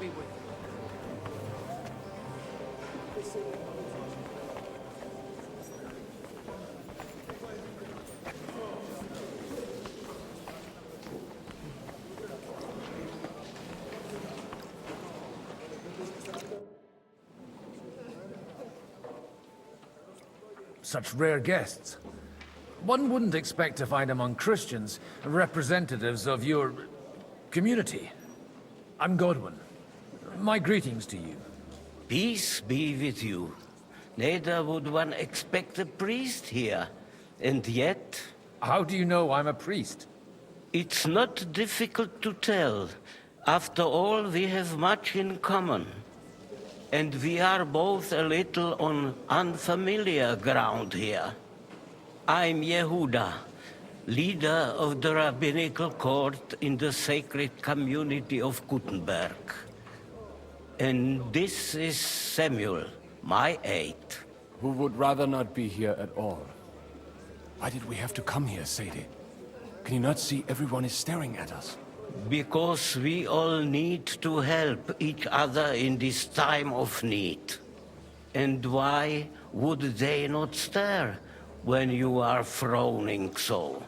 be with you. Such rare guests. One wouldn't expect to find among Christians representatives of your community. I'm Godwin. My greetings to you. Peace be with you. Neither would one expect a priest here. And yet... How do you know I'm a priest? It's not difficult to tell. After all, we have much in common. And we are both a little on unfamiliar ground here. I'm Yehuda, leader of the rabbinical court in the sacred community of Gutenberg. And this is Samuel, my aide. Who would rather not be here at all. Why did we have to come here, Sadie? Can you not see everyone is staring at us? Because we all need to help each other in this time of need. And why would they not stare when you are frowning so?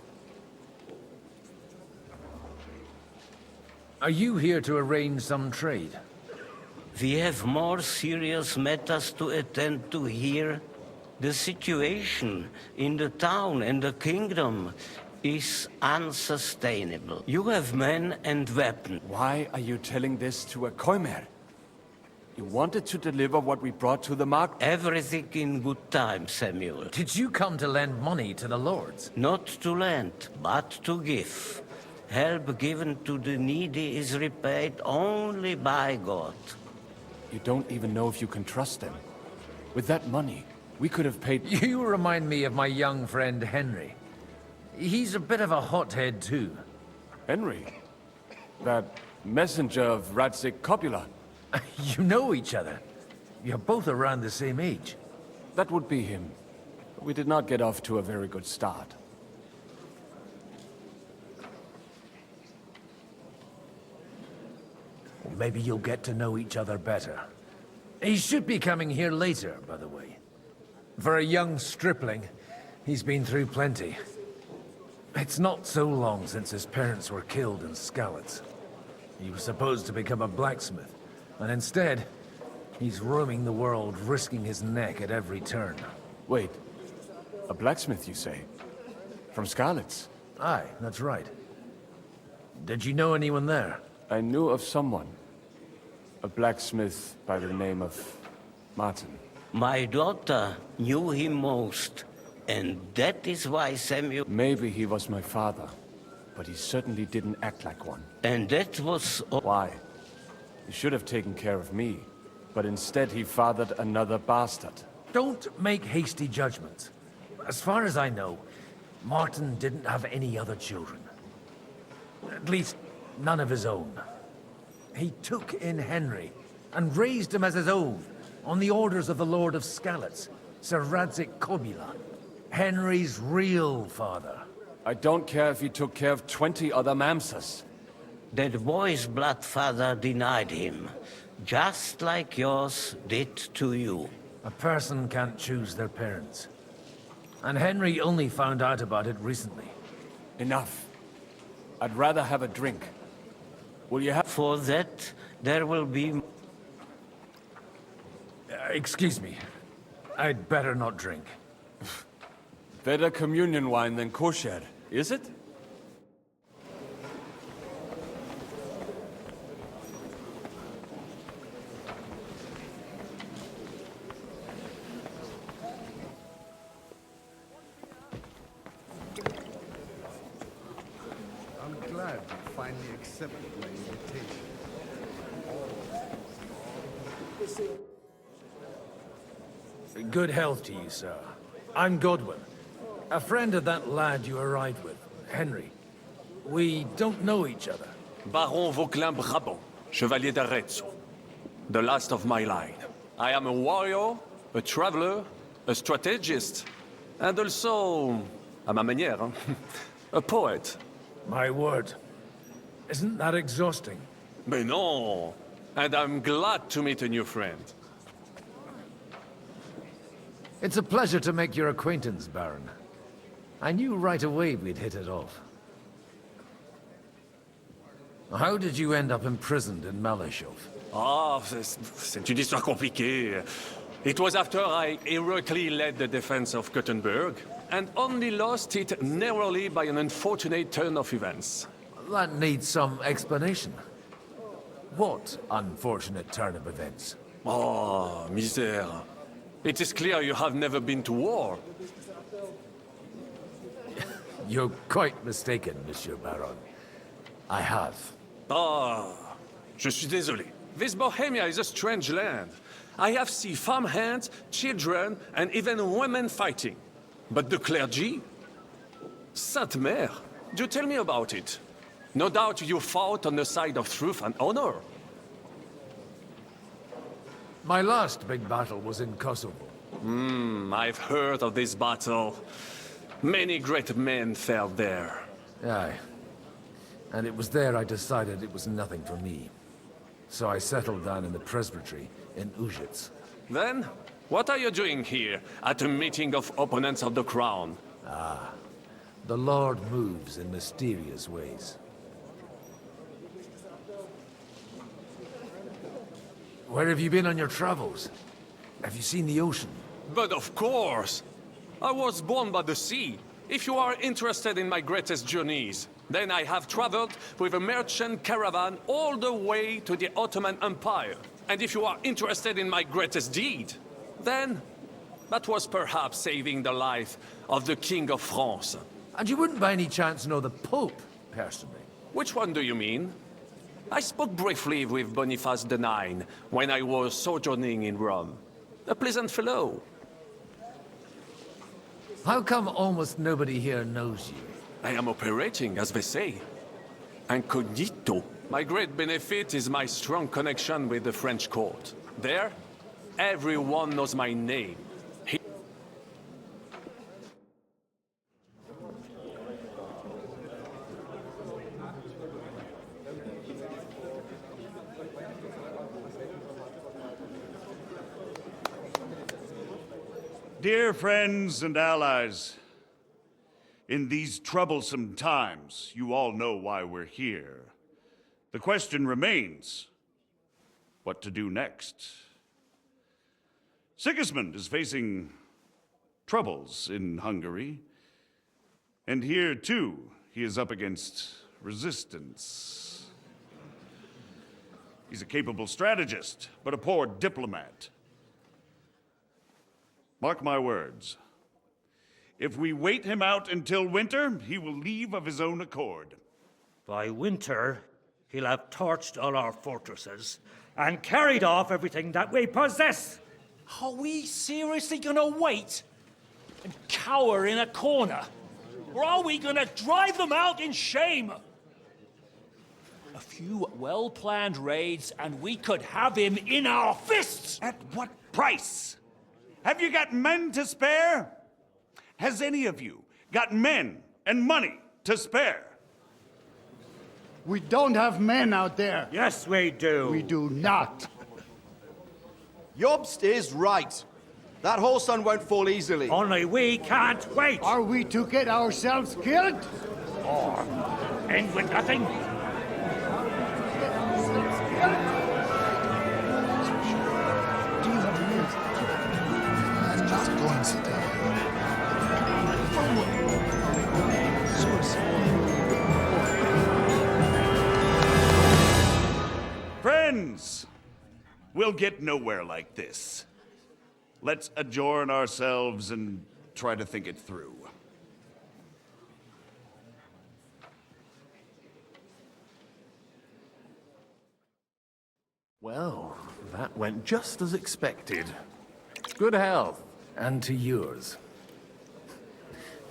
Are you here to arrange some trade? We have more serious matters to attend to here. The situation in the town and the kingdom is unsustainable. You have men and weapons. Why are you telling this to a Koimer? You wanted to deliver what we brought to the market. Everything in good time, Samuel. Did you come to lend money to the lords? Not to lend, but to give. Help given to the needy is repaid only by God. You don't even know if you can trust them. With that money, we could have paid... You remind me of my young friend Henry. He's a bit of a hothead too. Henry? That messenger of Radzik Copula? You know each other. You're both around the same age. That would be him. We did not get off to a very good start. Well, maybe you'll get to know each other better. He should be coming here later, by the way. For a young stripling, he's been through plenty. It's not so long since his parents were killed in Skalitz. He was supposed to become a blacksmith, and instead, he's roaming the world, risking his neck at every turn. Wait, a blacksmith, you say? From Skalitz? Aye, that's right. Did you know anyone there? I knew of someone. A blacksmith by the name of Martin. My daughter knew him most, and that is why Samuel... Maybe he was my father, but he certainly didn't act like one. And that was... Why? He should have taken care of me, but instead he fathered another bastard. Don't make hasty judgments. As far as I know, Martin didn't have any other children. At least, none of his own. He took in Henry, and raised him as his own, on the orders of the Lord of Skalitz, Sir Radzik Kobila, Henry's real father. I don't care if he took care of 20 other Mamsas. That boy's blood father denied him, just like yours did to you. A person can't choose their parents. And Henry only found out about it recently. Enough. I'd rather have a drink. Will you have... For that, there will be... Excuse me. I'd better not drink. Better communion wine than kosher, is it? I'm glad you finally accepted my invitation. Good health to you, sir. I'm Godwin, a friend of that lad you arrived with, Henry. We don't know each other. Baron Vauquelin Brabant, Chevalier d'Arezzo. The last of my line. I am a warrior, a traveler, a strategist, and also, à ma manière, a poet. My word. Isn't that exhausting? Mais non! And I'm glad to meet a new friend. It's a pleasure to make your acquaintance, Baron. I knew right away we'd hit it off. How did you end up imprisoned in Malashov? Ah, c'est une histoire compliquée. It was after I heroically led the defense of Gothenburg, and only lost it narrowly by an unfortunate turn of events. That needs some explanation. What unfortunate turn of events? Oh, misère. It is clear you have never been to war. You're quite mistaken, Monsieur Baron. I have. Ah, je suis désolé. This Bohemia is a strange land. I have seen farmhands, children, and even women fighting. But the clergy? Sainte Mère, do tell me about it. No doubt you fought on the side of truth and honor. My last big battle was in Kosovo. I've heard of this battle. Many great men fell there. Aye. And it was there I decided it was nothing for me. So I settled down in the presbytery in Ujits. Then, what are you doing here at a meeting of opponents of the crown? The Lord moves in mysterious ways. Where have you been on your travels? Have you seen the ocean? But of course! I was born by the sea. If you are interested in my greatest journeys, then I have traveled with a merchant caravan all the way to the Ottoman Empire. And if you are interested in my greatest deed, then that was perhaps saving the life of the King of France. And you wouldn't by any chance know the Pope, personally? Which one do you mean? I spoke briefly with Boniface IX when I was sojourning in Rome. A pleasant fellow. How come almost nobody here knows you? I am operating, as they say. Incognito. My great benefit is my strong connection with the French court. There, everyone knows my name. Dear friends and allies, in these troublesome times, you all know why we're here. The question remains, what to do next? Sigismund is facing troubles in Hungary, and here, too, he is up against resistance. He's a capable strategist, but a poor diplomat. Mark my words. If we wait him out until winter, he will leave of his own accord. By winter, he'll have torched all our fortresses and carried off everything that we possess. Are we seriously gonna wait and cower in a corner? Or are we gonna drive them out in shame? A few well-planned raids and we could have him in our fists! At what price? Have you got men to spare? Has any of you got men and money to spare? We don't have men out there. Yes, we do. We do not. Jobst is right. That whole sun won't fall easily. Only we can't wait. Are we to get ourselves killed? Or end with nothing. Friends, we'll get nowhere like this. Let's adjourn ourselves and try to think it through. Well, that went just as expected. Good health. And to yours.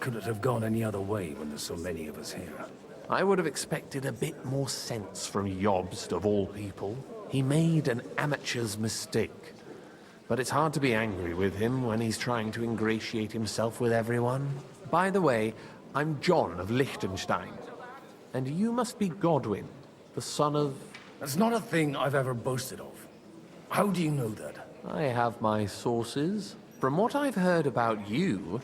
Could it have gone any other way when there's so many of us here? I would have expected a bit more sense from Jobst, of all people. He made an amateur's mistake. But it's hard to be angry with him when he's trying to ingratiate himself with everyone. By the way, I'm John of Liechtenstein. And you must be Godwin, the son of That's not a thing I've ever boasted of. How do you know that? I have my sources. From what I've heard about you,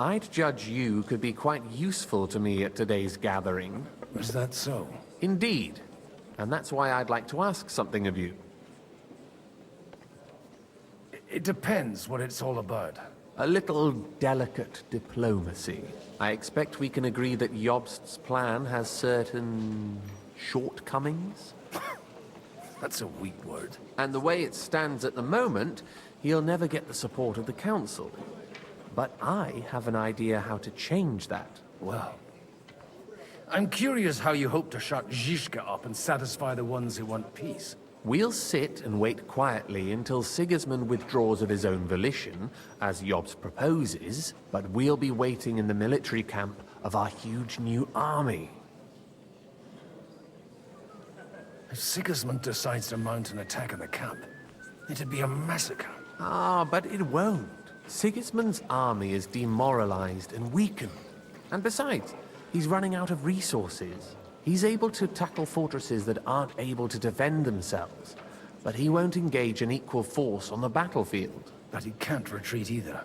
I'd judge you could be quite useful to me at today's gathering. Is that so? Indeed. And that's why I'd like to ask something of you. It depends what it's all about. A little delicate diplomacy. I expect we can agree that Jobst's plan has certain shortcomings? That's a weak word. And the way it stands at the moment, he'll never get the support of the council. But I have an idea how to change that. Well, I'm curious how you hope to shut Zizka up and satisfy the ones who want peace. We'll sit and wait quietly until Sigismund withdraws of his own volition, as Jobst proposes, but we'll be waiting in the military camp of our huge new army. If Sigismund decides to mount an attack on the camp, it'd be a massacre. Ah, but it won't. Sigismund's army is demoralized and weakened. And besides, he's running out of resources. He's able to tackle fortresses that aren't able to defend themselves, but he won't engage an equal force on the battlefield. But he can't retreat either.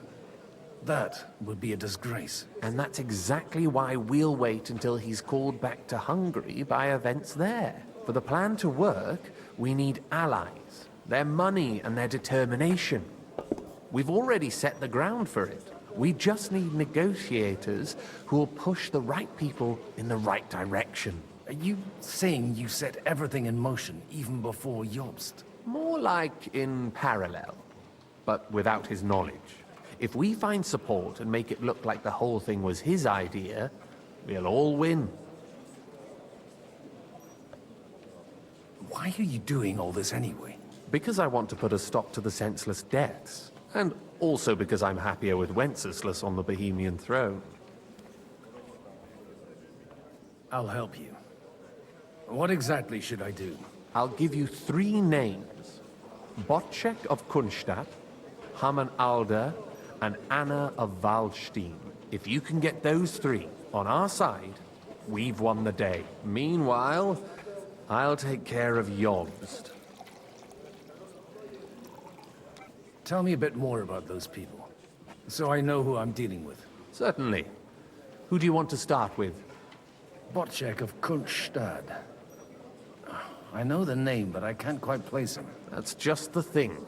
That would be a disgrace. And that's exactly why we'll wait until he's called back to Hungary by events there. For the plan to work, we need allies, their money and their determination. We've already set the ground for it. We just need negotiators who will push the right people in the right direction. Are you saying you set everything in motion even before Jobst? More like in parallel, but without his knowledge. If we find support and make it look like the whole thing was his idea, we'll all win. Why are you doing all this anyway? Because I want to put a stop to the senseless deaths. And also because I'm happier with Wenceslas on the Bohemian throne. I'll help you. What exactly should I do? I'll give you 3 names. Botchek of Kunstadt, Haman Alder, and Anna of Waldstein. If you can get those 3 on our side, we've won the day. Meanwhile, I'll take care of Jobst. Tell me a bit more about those people, so I know who I'm dealing with. Certainly. Who do you want to start with? Botchek of Kunststadt. I know the name, but I can't quite place him. That's just the thing.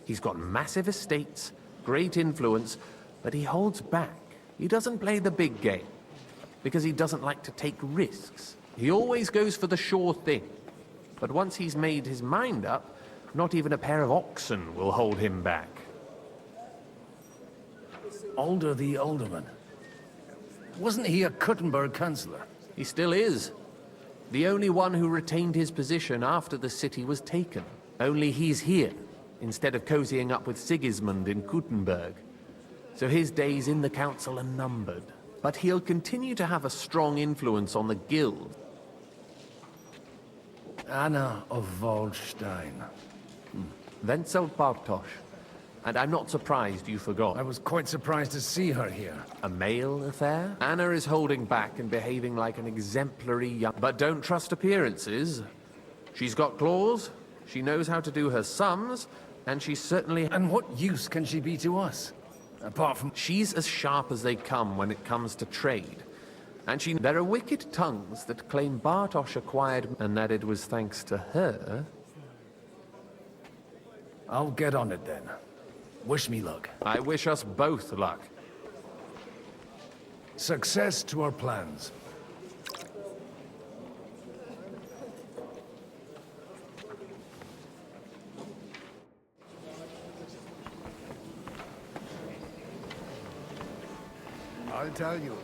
He's got massive estates, great influence, but he holds back. He doesn't play the big game, because he doesn't like to take risks. He always goes for the sure thing. But once he's made his mind up, not even a pair of oxen will hold him back. Alder the Alderman. Wasn't he a Kuttenberg councillor? He still is. The only one who retained his position after the city was taken. Only he's here, instead of cozying up with Sigismund in Kuttenberg. So his days in the council are numbered. But he'll continue to have a strong influence on the guild. Anna of Waldstein. Wenzel Bartosz. And I'm not surprised you forgot. I was quite surprised to see her here. A male affair? Anna is holding back and behaving like an exemplary young... But don't trust appearances. She's got claws, she knows how to do her sums, and she's certainly... And what use can she be to us? Apart from... She's as sharp as they come when it comes to trade. And there are wicked tongues that claim Bartosz acquired, and that it was thanks to her. I'll get on it then. Wish me luck. I wish us both luck. Success to our plans. I'll tell you.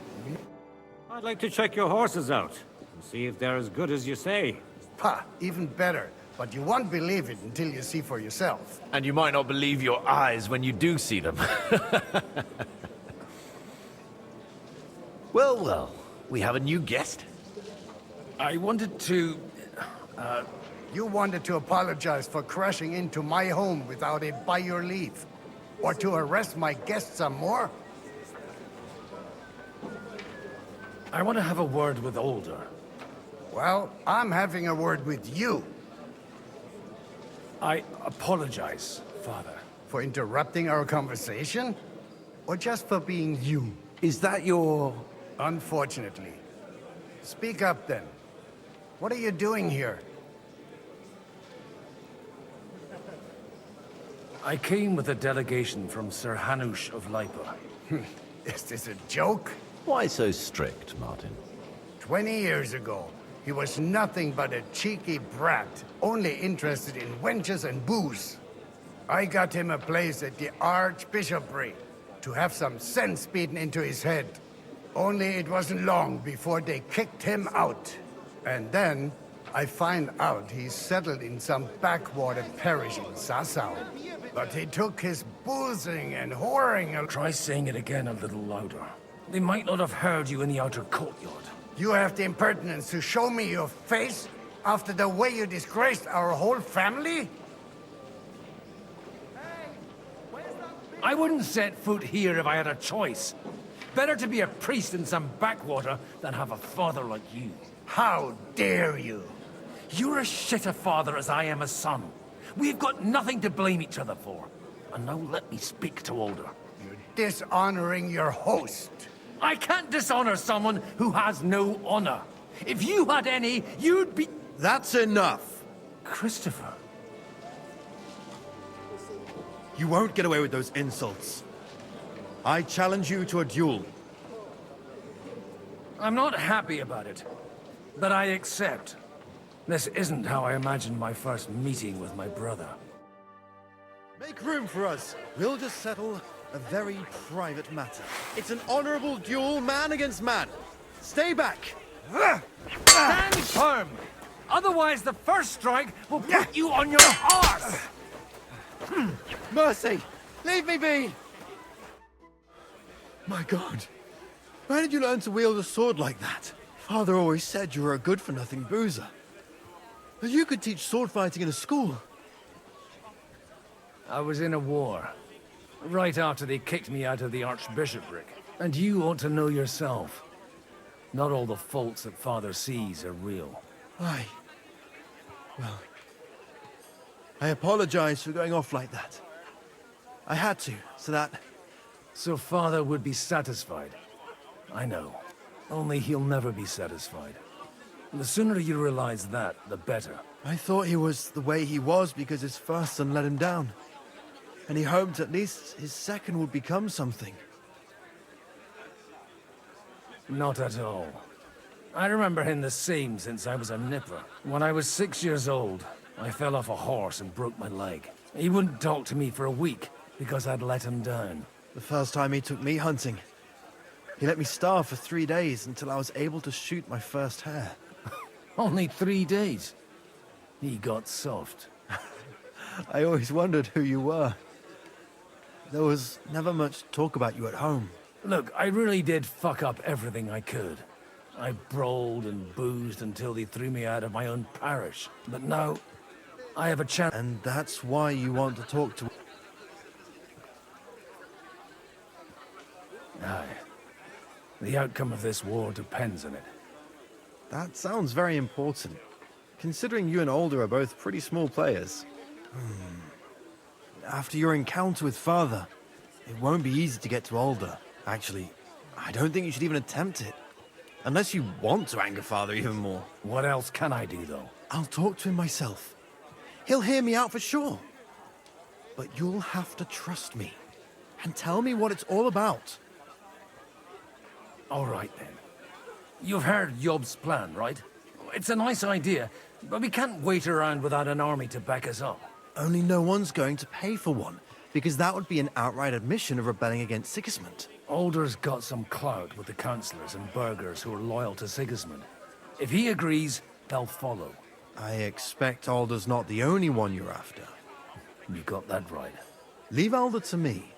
I'd like to check your horses out and see if they're as good as you say. Ha! Even better. But you won't believe it until you see for yourself. And you might not believe your eyes when you do see them. Well, well, we have a new guest. I wanted to... You wanted to apologize for crashing into my home without it by your leave. Or to arrest my guests some more? I want to have a word with Alder. Well, I'm having a word with you. I apologize, Father. For interrupting our conversation? Or just for being you? Is that your... Unfortunately. Speak up then. What are you doing here? I came with a delegation from Sir Hanush of Lipa. Is this a joke? Why so strict, Martin? 20 years ago, he was nothing but a cheeky brat, only interested in wenches and booze. I got him a place at the Archbishopric to have some sense beaten into his head. Only it wasn't long before they kicked him out. And then, I find out he's settled in some backwater parish in Sasau. But he took his boozing and whoring... Try saying it again a little louder. They might not have heard you in the outer courtyard. You have the impertinence to show me your face after the way you disgraced our whole family? I wouldn't set foot here if I had a choice. Better to be a priest in some backwater than have a father like you. How dare you? You're as shit a father as I am a son. We've got nothing to blame each other for. And now let me speak to Alder. You're dishonoring your host. I can't dishonor someone who has no honor. If you had any, you'd be... That's enough. Christopher. You won't get away with those insults. I challenge you to a duel. I'm not happy about it, but I accept. This isn't how I imagined my first meeting with my brother. Make room for us. We'll just settle a very private matter. It's an honorable duel, man against man. Stay back. Stand firm! Otherwise the first strike will put you on your arse! Mercy, leave me be. My God, where did you learn to wield a sword like that? Father always said you were a good-for-nothing boozer. But you could teach sword fighting in a school. I was in a war. Right after they kicked me out of the Archbishopric. And you ought to know yourself. Not all the faults that Father sees are real. Well, I apologize for going off like that. I had to, so that... So Father would be satisfied. I know. Only he'll never be satisfied. The sooner you realize that, the better. I thought he was the way he was because his first son let him down. And he hoped at least his second would become something. Not at all. I remember him the same since I was a nipper. When I was 6 years old, I fell off a horse and broke my leg. He wouldn't talk to me for a week because I'd let him down. The first time he took me hunting, he let me starve for 3 days until I was able to shoot my first hare. Only 3 days. He got soft. I always wondered who you were. There was never much talk about you at home. Look, I really did fuck up everything I could. I brawled and boozed until they threw me out of my own parish. But now, I have a chance. And that's why you want to talk to... Aye. The outcome of this war depends on it. That sounds very important, considering you and Alder are both pretty small players. After your encounter with Father, it won't be easy to get to Alder. Actually, I don't think you should even attempt it. Unless you want to anger Father even more. What else can I do, though? I'll talk to him myself. He'll hear me out for sure. But you'll have to trust me and tell me what it's all about. All right, then. You've heard Yob's plan, right? It's a nice idea, but we can't wait around without an army to back us up. Only no one's going to pay for one, because that would be an outright admission of rebelling against Sigismund. Alder's got some clout with the councillors and burghers who are loyal to Sigismund. If he agrees, they'll follow. I expect Alder's not the only one you're after. You got that right. Leave Alder to me.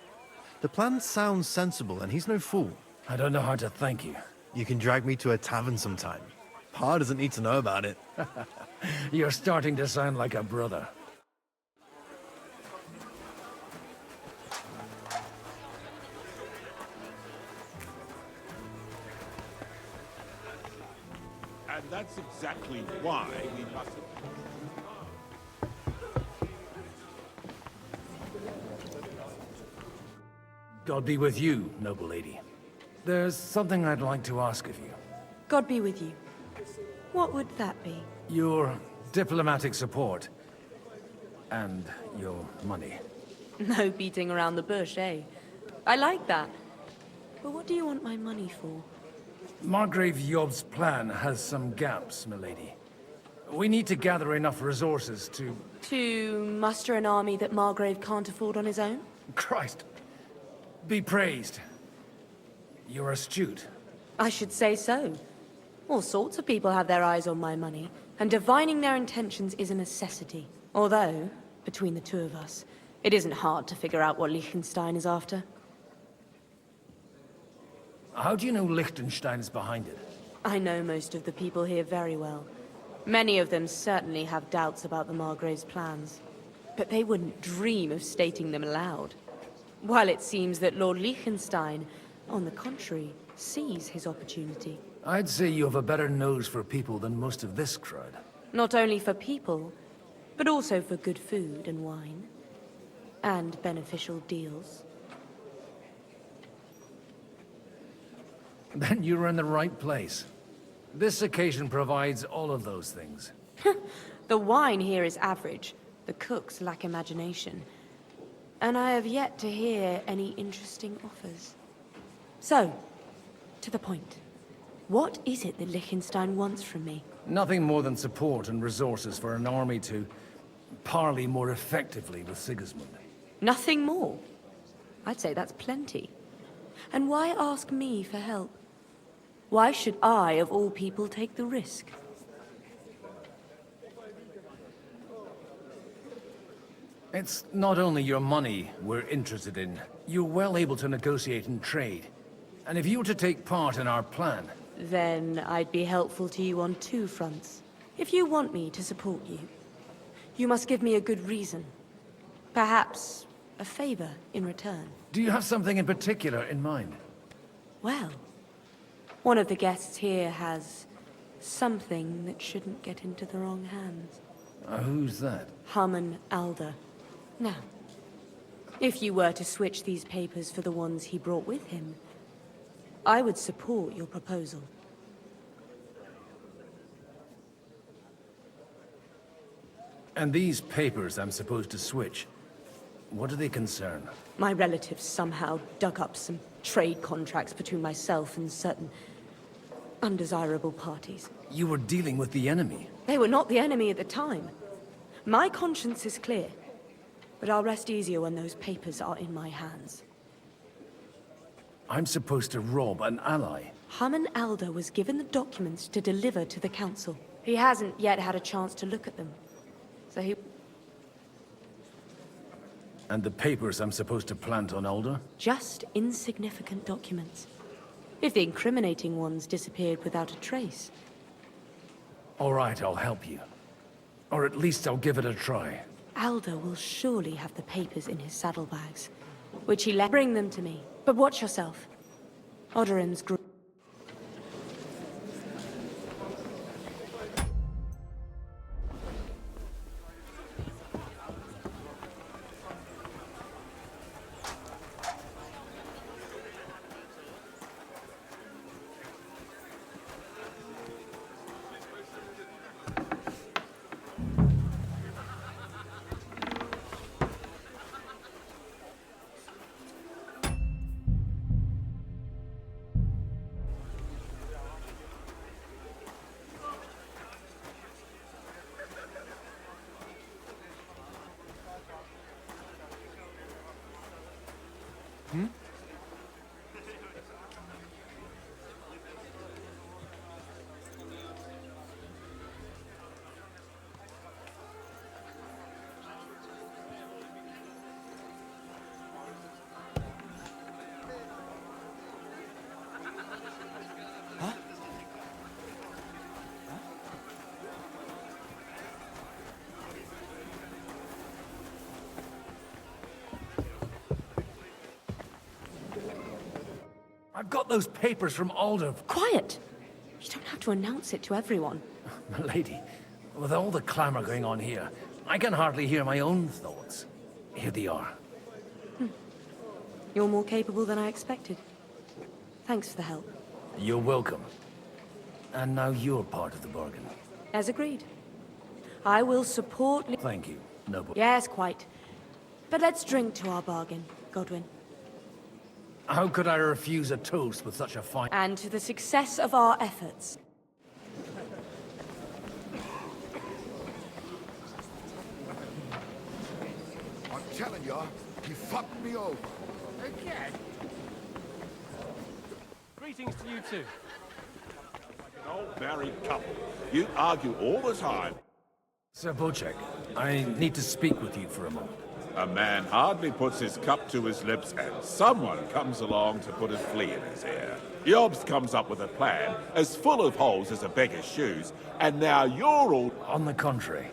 The plan sounds sensible, and he's no fool. I don't know how to thank you. You can drag me to a tavern sometime. Pa doesn't need to know about it. You're starting to sound like a brother. And that's exactly why we must... God be with you, noble lady. There's something I'd like to ask of you. God be with you. What would that be? Your diplomatic support. And your money. No beating around the bush, eh? I like that. But what do you want my money for? Margrave Yob's plan has some gaps, milady. We need to gather enough resources to... To muster an army that Margrave can't afford on his own? Christ! Be praised. You're astute. I should say so. All sorts of people have their eyes on my money, and divining their intentions is a necessity. Although, between the two of us, it isn't hard to figure out what Liechtenstein is after. How do you know Liechtenstein is behind it? I know most of the people here very well. Many of them certainly have doubts about the Margrave's plans. But they wouldn't dream of stating them aloud. While it seems that Lord Liechtenstein, on the contrary, sees his opportunity. I'd say you have a better nose for people than most of this crowd. Not only for people, but also for good food and wine. And beneficial deals. Then you're in the right place. This occasion provides all of those things. The wine here is average. The cooks lack imagination. And I have yet to hear any interesting offers. So, to the point. What is it that Liechtenstein wants from me? Nothing more than support and resources for an army to parley more effectively with Sigismund. Nothing more? I'd say that's plenty. And why ask me for help? Why should I, of all people, take the risk? It's not only your money we're interested in. You're well able to negotiate and trade. And if you were to take part in our plan... Then I'd be helpful to you on two fronts. If you want me to support you, you must give me a good reason. Perhaps a favor in return. Do you have something in particular in mind? Well, one of the guests here has something that shouldn't get into the wrong hands. Who's that? Harman Alder. Now, if you were to switch these papers for the ones he brought with him, I would support your proposal. And these papers I'm supposed to switch, what do they concern? My relatives somehow dug up some trade contracts between myself and certain undesirable parties. You were dealing with the enemy. They were not the enemy at the time. My conscience is clear, but I'll rest easier when those papers are in my hands. I'm supposed to rob an ally. Harman Alder was given the documents to deliver to the council. He hasn't yet had a chance to look at them. So he... And the papers I'm supposed to plant on Alder? Just insignificant documents. If the incriminating ones disappeared without a trace. All right, I'll help you. Or at least I'll give it a try. Alder will surely have the papers in his saddlebags, which he let bring them to me. But watch yourself. Odorim's group. I've got those papers from Alder. Quiet! You don't have to announce it to everyone. Milady, with all the clamor going on here, I can hardly hear my own thoughts. Here they are. You're more capable than I expected. Thanks for the help. You're welcome. And now you're part of the bargain. As agreed. I will support... Thank you, noble. Yes, quite. But let's drink to our bargain, Godwin. How could I refuse a toast with such a fine... And to the success of our efforts. I'm telling you, you fucked me over. Again? Greetings to you too. An old married couple. You argue all the time. Sir Bocek, I need to speak with you for a moment. A man hardly puts his cup to his lips and someone comes along to put a flea in his ear. Jobst comes up with a plan as full of holes as a beggar's shoes, and now you're all... On the contrary,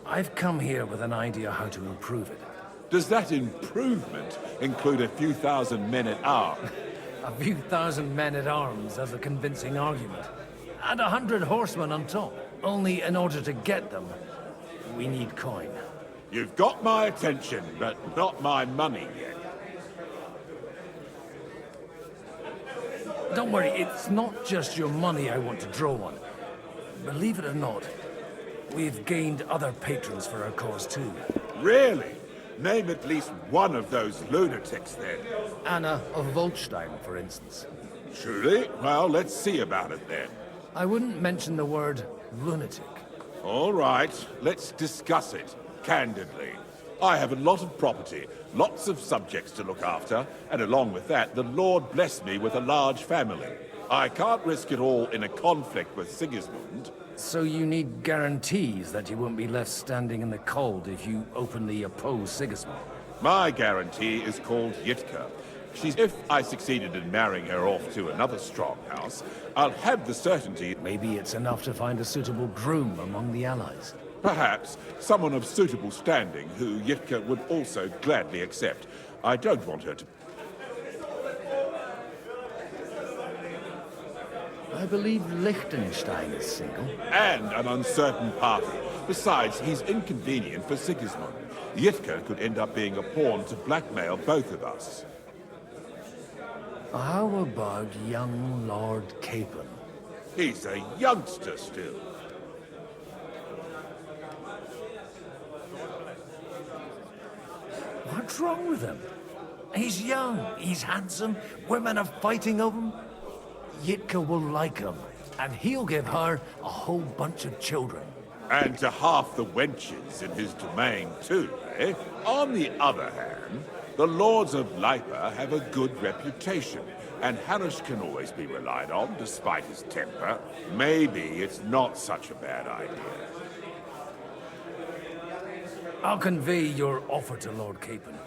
I've come here with an idea how to improve it. Does that improvement include a few thousand men-at-arms? A few thousand men-at-arms as a convincing argument. And 100 horsemen on top. Only in order to get them, we need coin. You've got my attention, but not my money yet. Don't worry, it's not just your money I want to draw on. Believe it or not, we've gained other patrons for our cause too. Really? Name at least one of those lunatics, then. Anna of Volstein, for instance. Truly? Well, let's see about it, then. I wouldn't mention the word lunatic. All right, let's discuss it, candidly. I have a lot of property, lots of subjects to look after, and along with that, the Lord blessed me with a large family. I can't risk it all in a conflict with Sigismund. So you need guarantees that you won't be left standing in the cold if you openly oppose Sigismund? My guarantee is called Yitka. If I succeeded in marrying her off to another strong house, I'll have the certainty... Maybe it's enough to find a suitable groom among the allies. Perhaps someone of suitable standing who Yitka would also gladly accept. I don't want her to... I believe Liechtenstein is single. And an uncertain party. Besides, he's inconvenient for Sigismund. Yitka could end up being a pawn to blackmail both of us. How about young Lord Capon? He's a youngster still. What's wrong with him? He's young, he's handsome, women are fighting over him. Yitka will like him, and he'll give her a whole bunch of children. And to half the wenches in his domain, too, eh? On the other hand, the Lords of Lipa have a good reputation, and Hanush can always be relied on, despite his temper. Maybe it's not such a bad idea. I'll convey your offer to Lord Capon.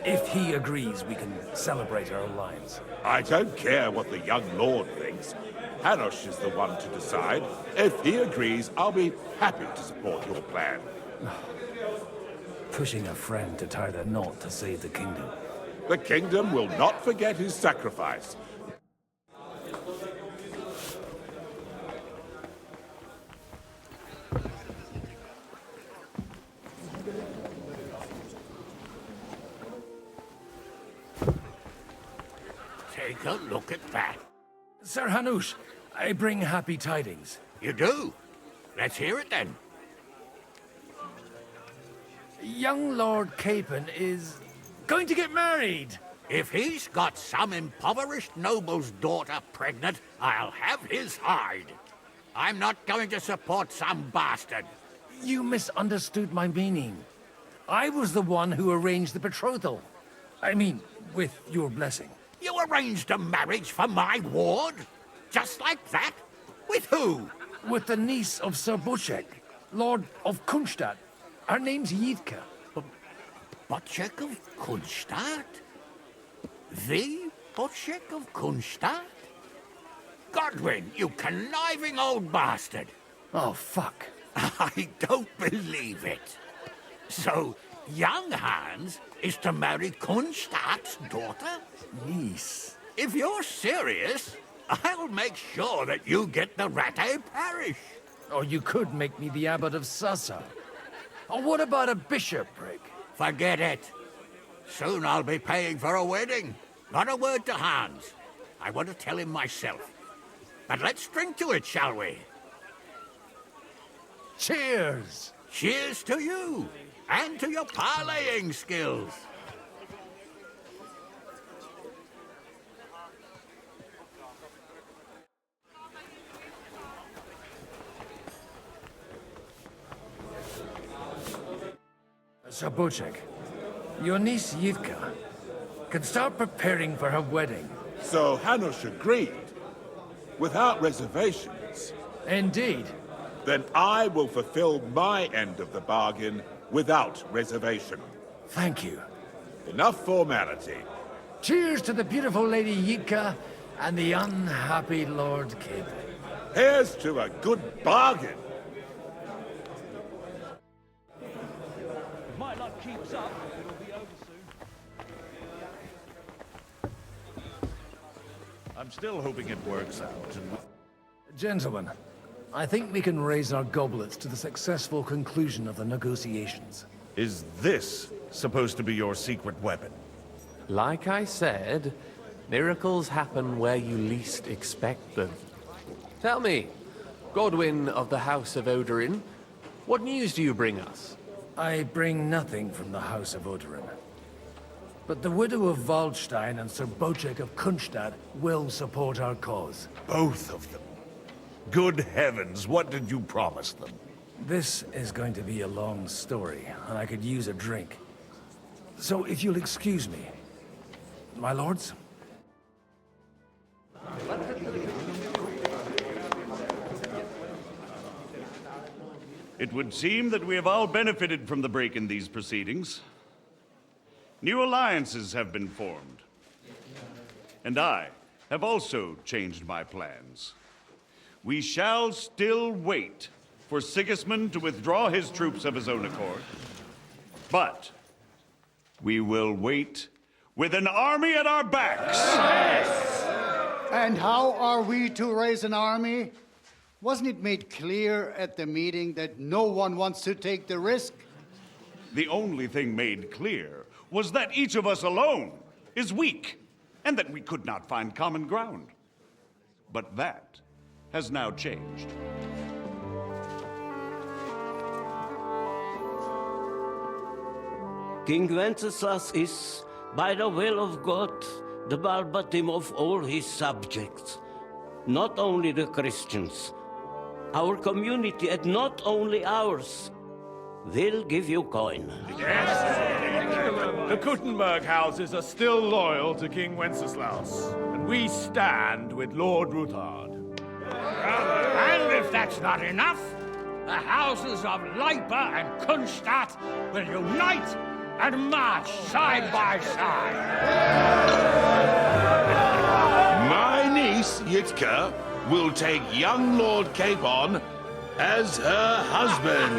If he agrees, we can celebrate our alliance. I don't care what the young lord thinks. Hanush is the one to decide. If he agrees, I'll be happy to support your plan. Pushing a friend to tie the knot to save the kingdom. The kingdom will not forget his sacrifice. Take a look at that. Sir Hanush, I bring happy tidings. You do? Let's hear it then. Young Lord Capon is going to get married. If he's got some impoverished noble's daughter pregnant, I'll have his hide. I'm not going to support some bastard. You misunderstood my meaning. I was the one who arranged the betrothal. I mean, with your blessing. You arranged a marriage for my ward? Just like that? With who? With the niece of Sir Bocek, Lord of Kunstadt. Her name's Yitka. Bocek of Kunstadt? The Bocek of Kunstadt? Godwin, you conniving old bastard! Oh, fuck. I don't believe it. So, young Hans is to marry Kunstadt's daughter? Niece. If you're serious, I'll make sure that you get the Rattay parish. Or you could make me the abbot of Sassa. Or what about a bishopric? Forget it. Soon I'll be paying for a wedding. Not a word to Hans. I want to tell him myself. But let's drink to it, shall we? Cheers! Cheers to you, and to your parleying skills. Sir Bocek, your niece Yitka can start preparing for her wedding. So Hanush agreed, without reservations. Indeed. Then I will fulfill my end of the bargain without reservation. Thank you. Enough formality. Cheers to the beautiful Lady Yitka and the unhappy Lord Kid. Here's to a good bargain. If my luck keeps up, it'll be over soon. I'm still hoping it works out. Gentlemen, I think we can raise our goblets to the successful conclusion of the negotiations. Is this supposed to be your secret weapon? Like I said, miracles happen where you least expect them. Tell me, Godwin of the House of Odorin, what news do you bring us? I bring nothing from the House of Odorin. But the widow of Waldstein and Sir Bocek of Kunstadt will support our cause. Both of them. Good heavens, what did you promise them? This is going to be a long story, and I could use a drink. So if you'll excuse me, my lords? It would seem that we have all benefited from the break in these proceedings. New alliances have been formed. And I have also changed my plans. We shall still wait for Sigismund to withdraw his troops of his own accord. But we will wait with an army at our backs. And how are we to raise an army? Wasn't it made clear at the meeting that no one wants to take the risk? The only thing made clear was that each of us alone is weak, and that we could not find common ground. But that has now changed. King Wenceslas is, by the will of God, the Balbatim of all his subjects. Not only the Christians, our community, and not only ours, will give you coin. The Kuttenberg houses are still loyal to King Wenceslas, and we stand with Lord Ruthard. And if that's not enough, the houses of Leipa and Kunstadt will unite and march side by side. My niece, Yitka, will take young Lord Capon as her husband.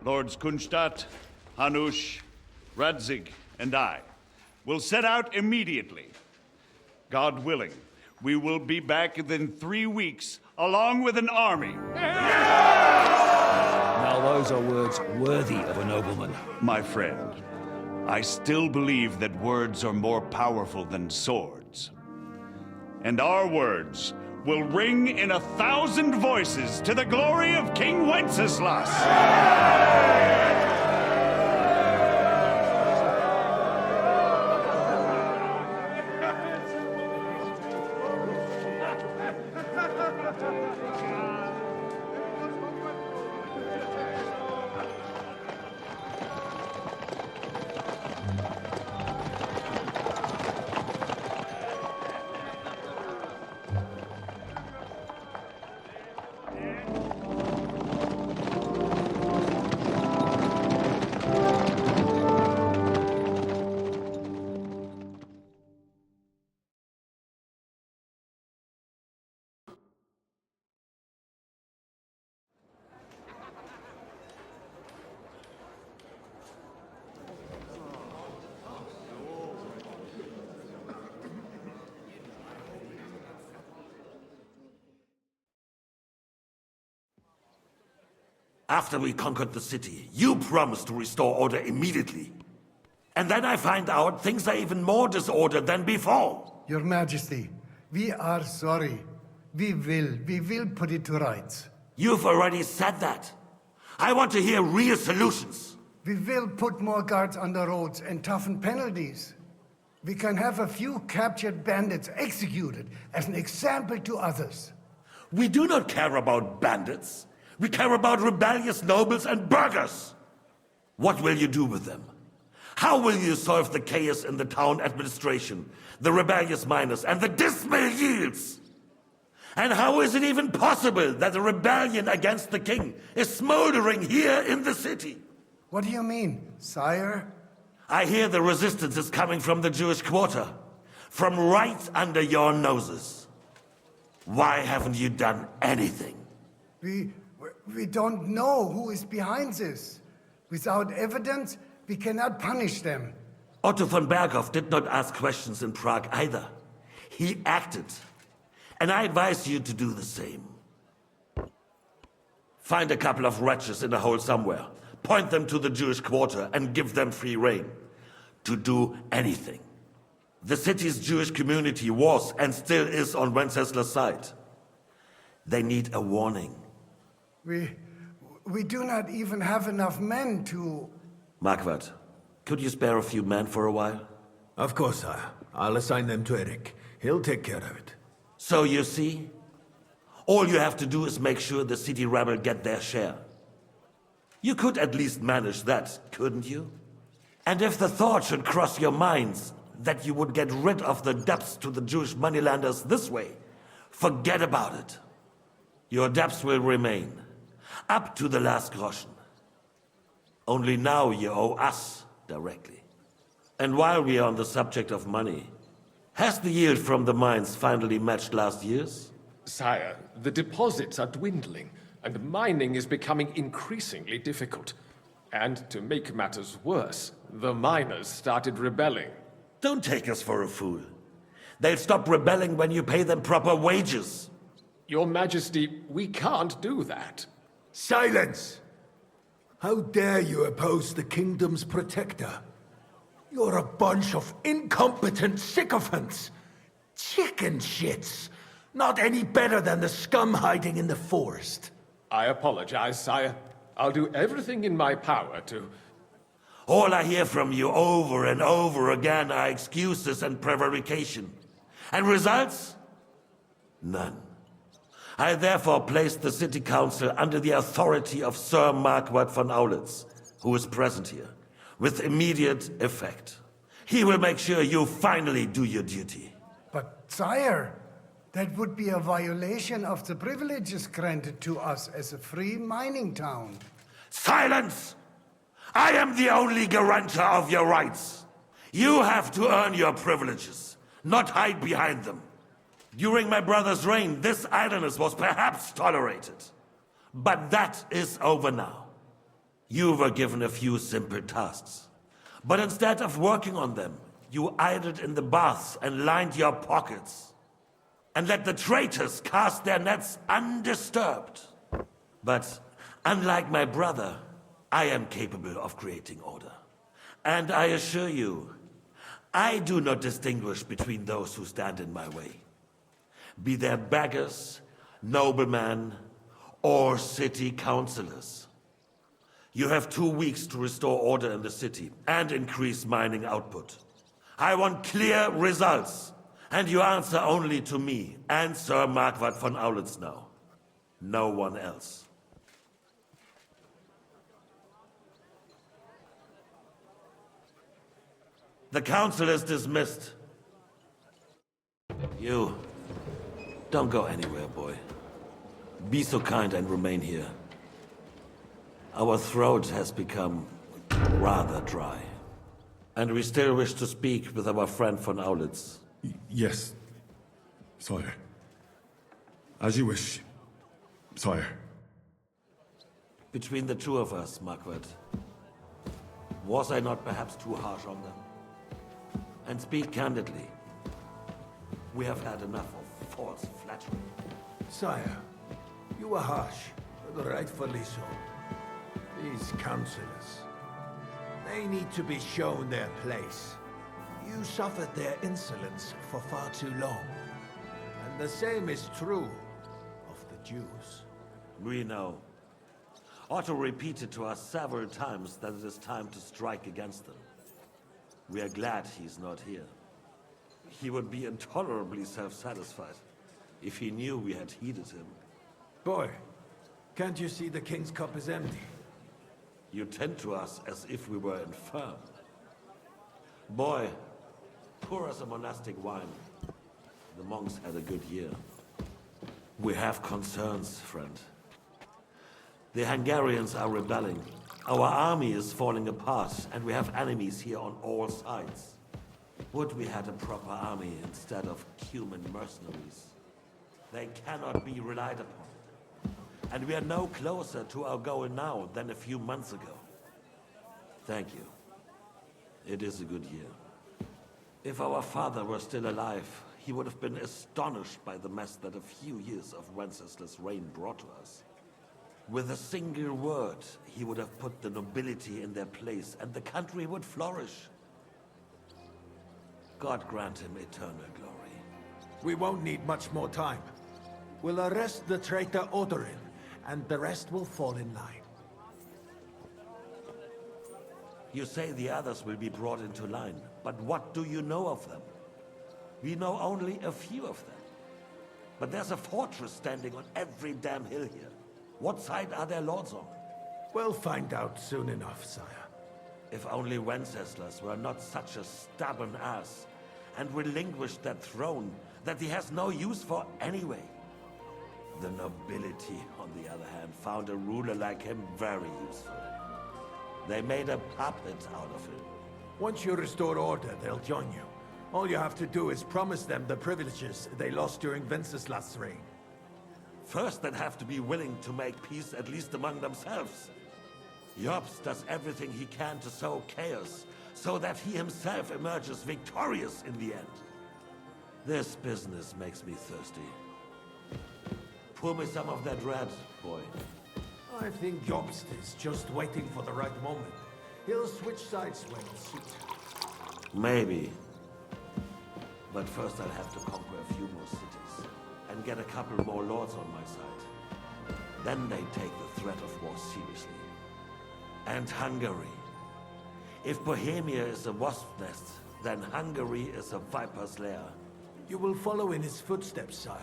Lords Kunstadt, Hanush, Radzig, and I will set out immediately. God willing, we will be back within 3 weeks, along with an army. Now those are words worthy of a nobleman. My friend, I still believe that words are more powerful than swords. And our words will ring in 1,000 voices to the glory of King Wenceslas. After we conquered the city, you promised to restore order immediately. And then I find out things are even more disordered than before. Your Majesty, we are sorry. We will put it to rights. You've already said that. I want to hear real solutions. We will put more guards on the roads and toughen penalties. We can have a few captured bandits executed as an example to others. We do not care about bandits. We care about rebellious nobles and burghers. What will you do with them? How will you solve the chaos in the town administration, the rebellious miners, and the dismal yields? And how is it even possible that a rebellion against the king is smoldering here in the city? What do you mean, sire? I hear the resistance is coming from the Jewish quarter, from right under your noses. Why haven't you done anything? We don't know who is behind this. Without evidence, we cannot punish them. Otto von Berghoff did not ask questions in Prague either. He acted. And I advise you to do the same. Find a couple of wretches in a hole somewhere, point them to the Jewish quarter, and give them free rein to do anything. The city's Jewish community was and still is on Wenceslas' side. They need a warning. We do not even have enough men to... Marquardt, could you spare a few men for a while? Of course, sire. I'll assign them to Eric. He'll take care of it. So you see, all you have to do is make sure the city rebel get their share. You could at least manage that, couldn't you? And if the thought should cross your minds that you would get rid of the debts to the Jewish moneylenders this way, forget about it. Your debts will remain, up to the last groschen. Only now you owe us directly. And while we are on the subject of money, has the yield from the mines finally matched last year's? Sire, the deposits are dwindling, and mining is becoming increasingly difficult. And to make matters worse, the miners started rebelling. Don't take us for a fool. They'll stop rebelling when you pay them proper wages. Your Majesty, we can't do that. Silence! How dare you oppose the kingdom's protector? You're a bunch of incompetent sycophants! Chicken shits! Not any better than the scum hiding in the forest. I apologize, sire. I'll do everything in my power to... All I hear from you over and over again are excuses and prevarication. And results? None. I therefore placed the city council under the authority of Sir Marquardt von Aulitz, who is present here, with immediate effect. He will make sure you finally do your duty. But, sire, that would be a violation of the privileges granted to us as a free mining town. Silence! I am the only guarantor of your rights. You have to earn your privileges, not hide behind them. During my brother's reign, this idleness was perhaps tolerated. But that is over now. You were given a few simple tasks. But instead of working on them, you idled in the baths and lined your pockets. And let the traitors cast their nets undisturbed. But unlike my brother, I am capable of creating order. And I assure you, I do not distinguish between those who stand in my way. Be they beggars, noblemen, or city councillors. You have 2 weeks to restore order in the city and increase mining output. I want clear results, and you answer only to me and Sir Marquardt von Aulitz now. No one else. The council is dismissed. You, don't go anywhere, boy. Be so kind and remain here. Our throat has become rather dry. And we still wish to speak with our friend von Aulitz. Yes, sire. As you wish, sire. Between the two of us, Marquardt, was I not perhaps too harsh on them? And speak candidly, we have had enough of false flattery. Sire, you were harsh, but rightfully so. These councillors. They need to be shown their place. You suffered their insolence for far too long. And the same is true of the Jews. We know. Otto repeated to us several times that it is time to strike against them. We are glad he's not here. He would be intolerably self-satisfied if he knew we had heeded him. Boy, can't you see the king's cup is empty? You tend to us as if we were infirm. Boy, pour us a monastic wine. The monks had a good year. We have concerns, friend. The Hungarians are rebelling. Our army is falling apart, and we have enemies here on all sides. Would we had a proper army instead of human mercenaries? They cannot be relied upon. And we are no closer to our goal now than a few months ago. Thank you. It is a good year. If our father were still alive, he would have been astonished by the mess that a few years of Wenceslas' reign brought to us. With a single word, he would have put the nobility in their place, and the country would flourish. God grant him eternal glory. We won't need much more time. We'll arrest the traitor Odorin, and the rest will fall in line. You say the others will be brought into line, but what do you know of them? We know only a few of them. But there's a fortress standing on every damn hill here. What side are their lords on? We'll find out soon enough, sire. If only Wenceslas were not such a stubborn ass, and relinquished that throne that he has no use for anyway. The nobility, on the other hand, found a ruler like him very useful. They made a puppet out of him. Once you restore order, they'll join you. All you have to do is promise them the privileges they lost during Wenceslas' reign. First, they'd have to be willing to make peace at least among themselves. Jobst does everything he can to sow chaos, so that he himself emerges victorious in the end. This business makes me thirsty. Pour me some of that red, boy. I think Jobst is just waiting for the right moment. He'll switch sides when it suits him. Maybe. But first I'll have to conquer a few more cities, and get a couple more lords on my side. Then they take the threat of war seriously. And Hungary. If Bohemia is a wasp nest, then Hungary is a viper's lair. You will follow in his footsteps, sire,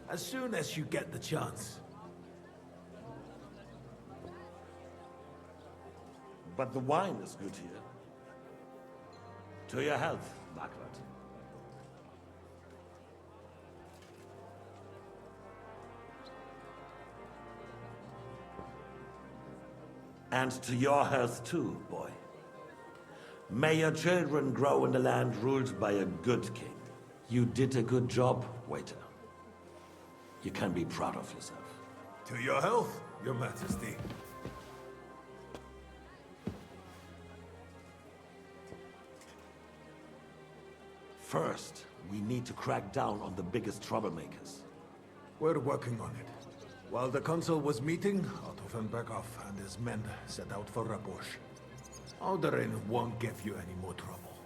as soon as you get the chance. But the wine is good here. To your health, Margaret. And to your health too, boy. May your children grow in a land ruled by a good king. You did a good job, waiter. You can be proud of yourself. To your health, your majesty. First, we need to crack down on the biggest troublemakers. We're working on it. While the consul was meeting, Otto von Berghoff and his men set out for Rabosh. Odorin won't give you any more trouble.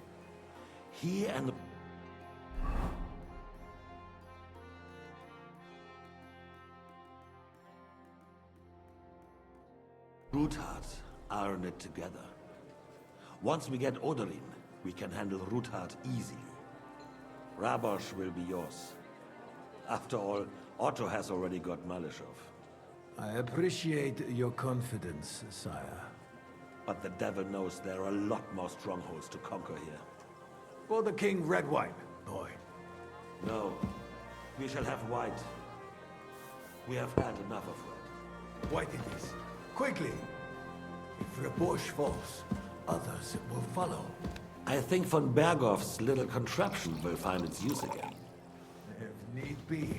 He and... Ruthard are in it together. Once we get Odorin, we can handle Ruthard easily. Rabosh will be yours. After all, Otto has already got Malishov. I appreciate your confidence, sire. But the devil knows there are a lot more strongholds to conquer here. For the king, red wine, boy. No, we shall have white. We have had enough of red. White it is. Quickly! If Rabosh falls, others will follow. I think von Berghoff's little contraption will find its use again. If need be,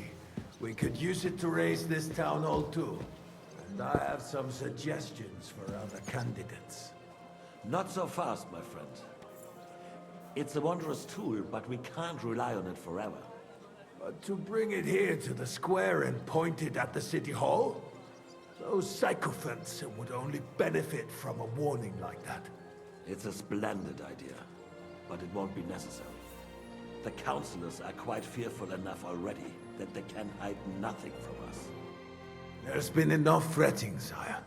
we could use it to raise this town hall too. And I have some suggestions for other candidates. Not so fast, my friend. It's a wondrous tool, but we can't rely on it forever. But to bring it here to the square and point it at the city hall? Those sycophants would only benefit from a warning like that. It's a splendid idea, but it won't be necessary. The councillors are quite fearful enough already that they can hide nothing from us. There's been enough fretting, sire.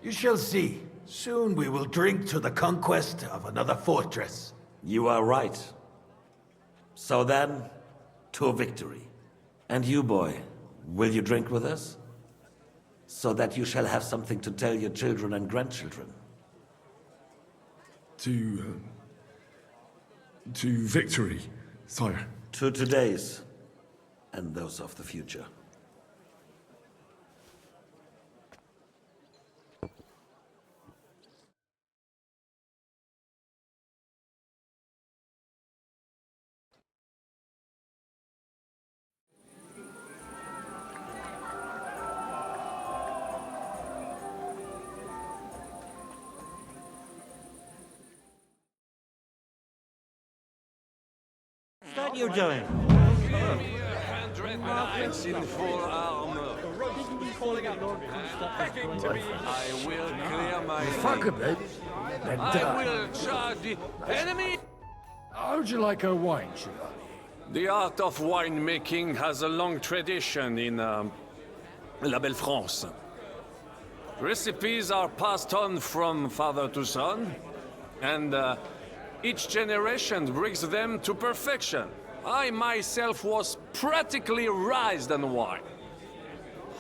You shall see. Soon we will drink to the conquest of another fortress. You are right. So then, to victory. And you, boy, will you drink with us? So that you shall have something to tell your children and grandchildren. To victory, sire. To today's, and those of the future. What are you doing? 100 knights in full armor. I will clear my Fuck a bit. Then I die. will charge the enemy. How'd you like a wine, Chevalier? The art of winemaking has a long tradition in La Belle France. Recipes are passed on from father to son, and each generation brings them to perfection. I myself was practically raised on wine.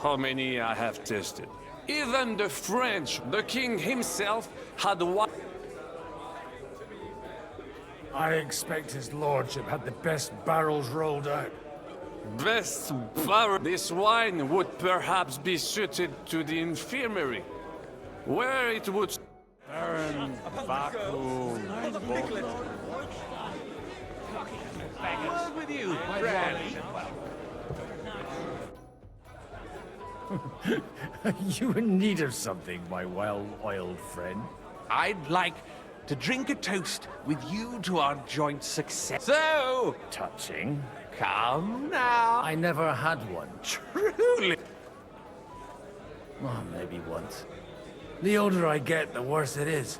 How many I have tasted? Even the French, the king himself, had wine. I expect his lordship had the best barrels rolled out. Best barrel. This wine would perhaps be suited to the infirmary, where it would... Baron Vacuum. Word with you, Brad. Are you in need of something, my well-oiled friend? I'd like to drink a toast with you to our joint success. So, Touching. come now. I never had one. Truly. Oh, maybe once. The older I get, the worse it is.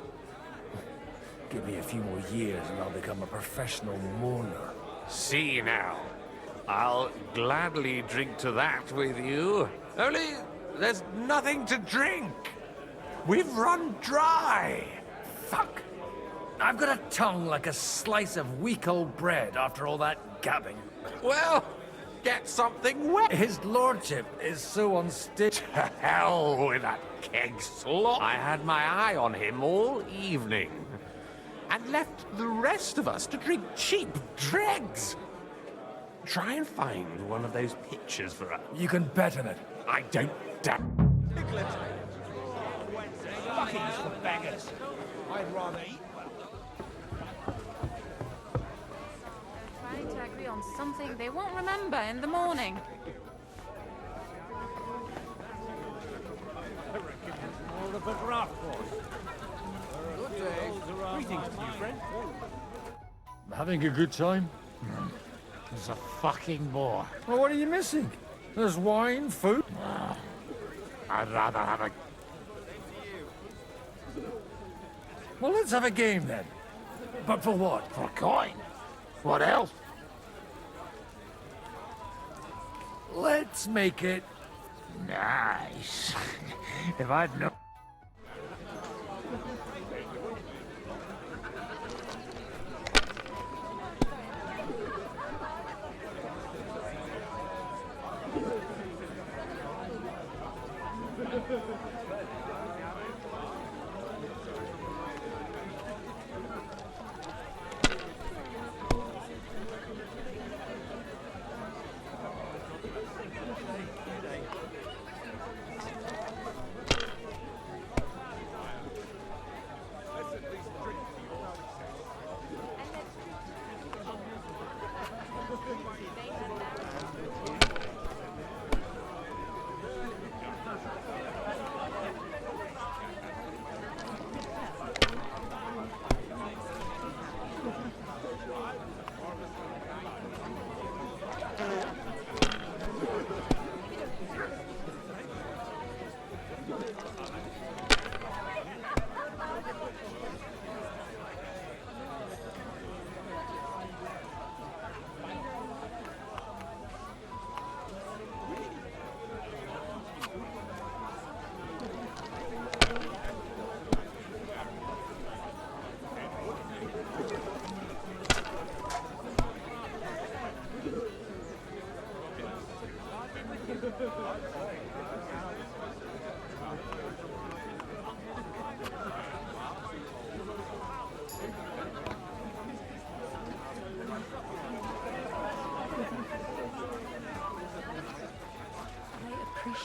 Give me a few more years and I'll become a professional mourner. See now. I'll gladly drink to that with you. Only, there's nothing to drink. We've run dry. Fuck. I've got a tongue like a slice of weak old bread after all that gabbing. Well, get something wet. His lordship is so unstable. To hell with that keg slop. I had my eye on him all evening. And left the rest of us to drink cheap dregs. Try and find one of those pictures for us. You can bet on it. I don't doubt. Fuckings for beggars. I'd rather eat. Trying to agree on something they won't remember in the morning. I reckon it's more of a draft force. Good day. Greetings to you, friend. Having a good time? It's a fucking bore. Well, what are you missing? There's wine, food. I'd rather have a... Well, let's have a game then. But for what? For a coin. What else? Let's make it Nice. If I'd known...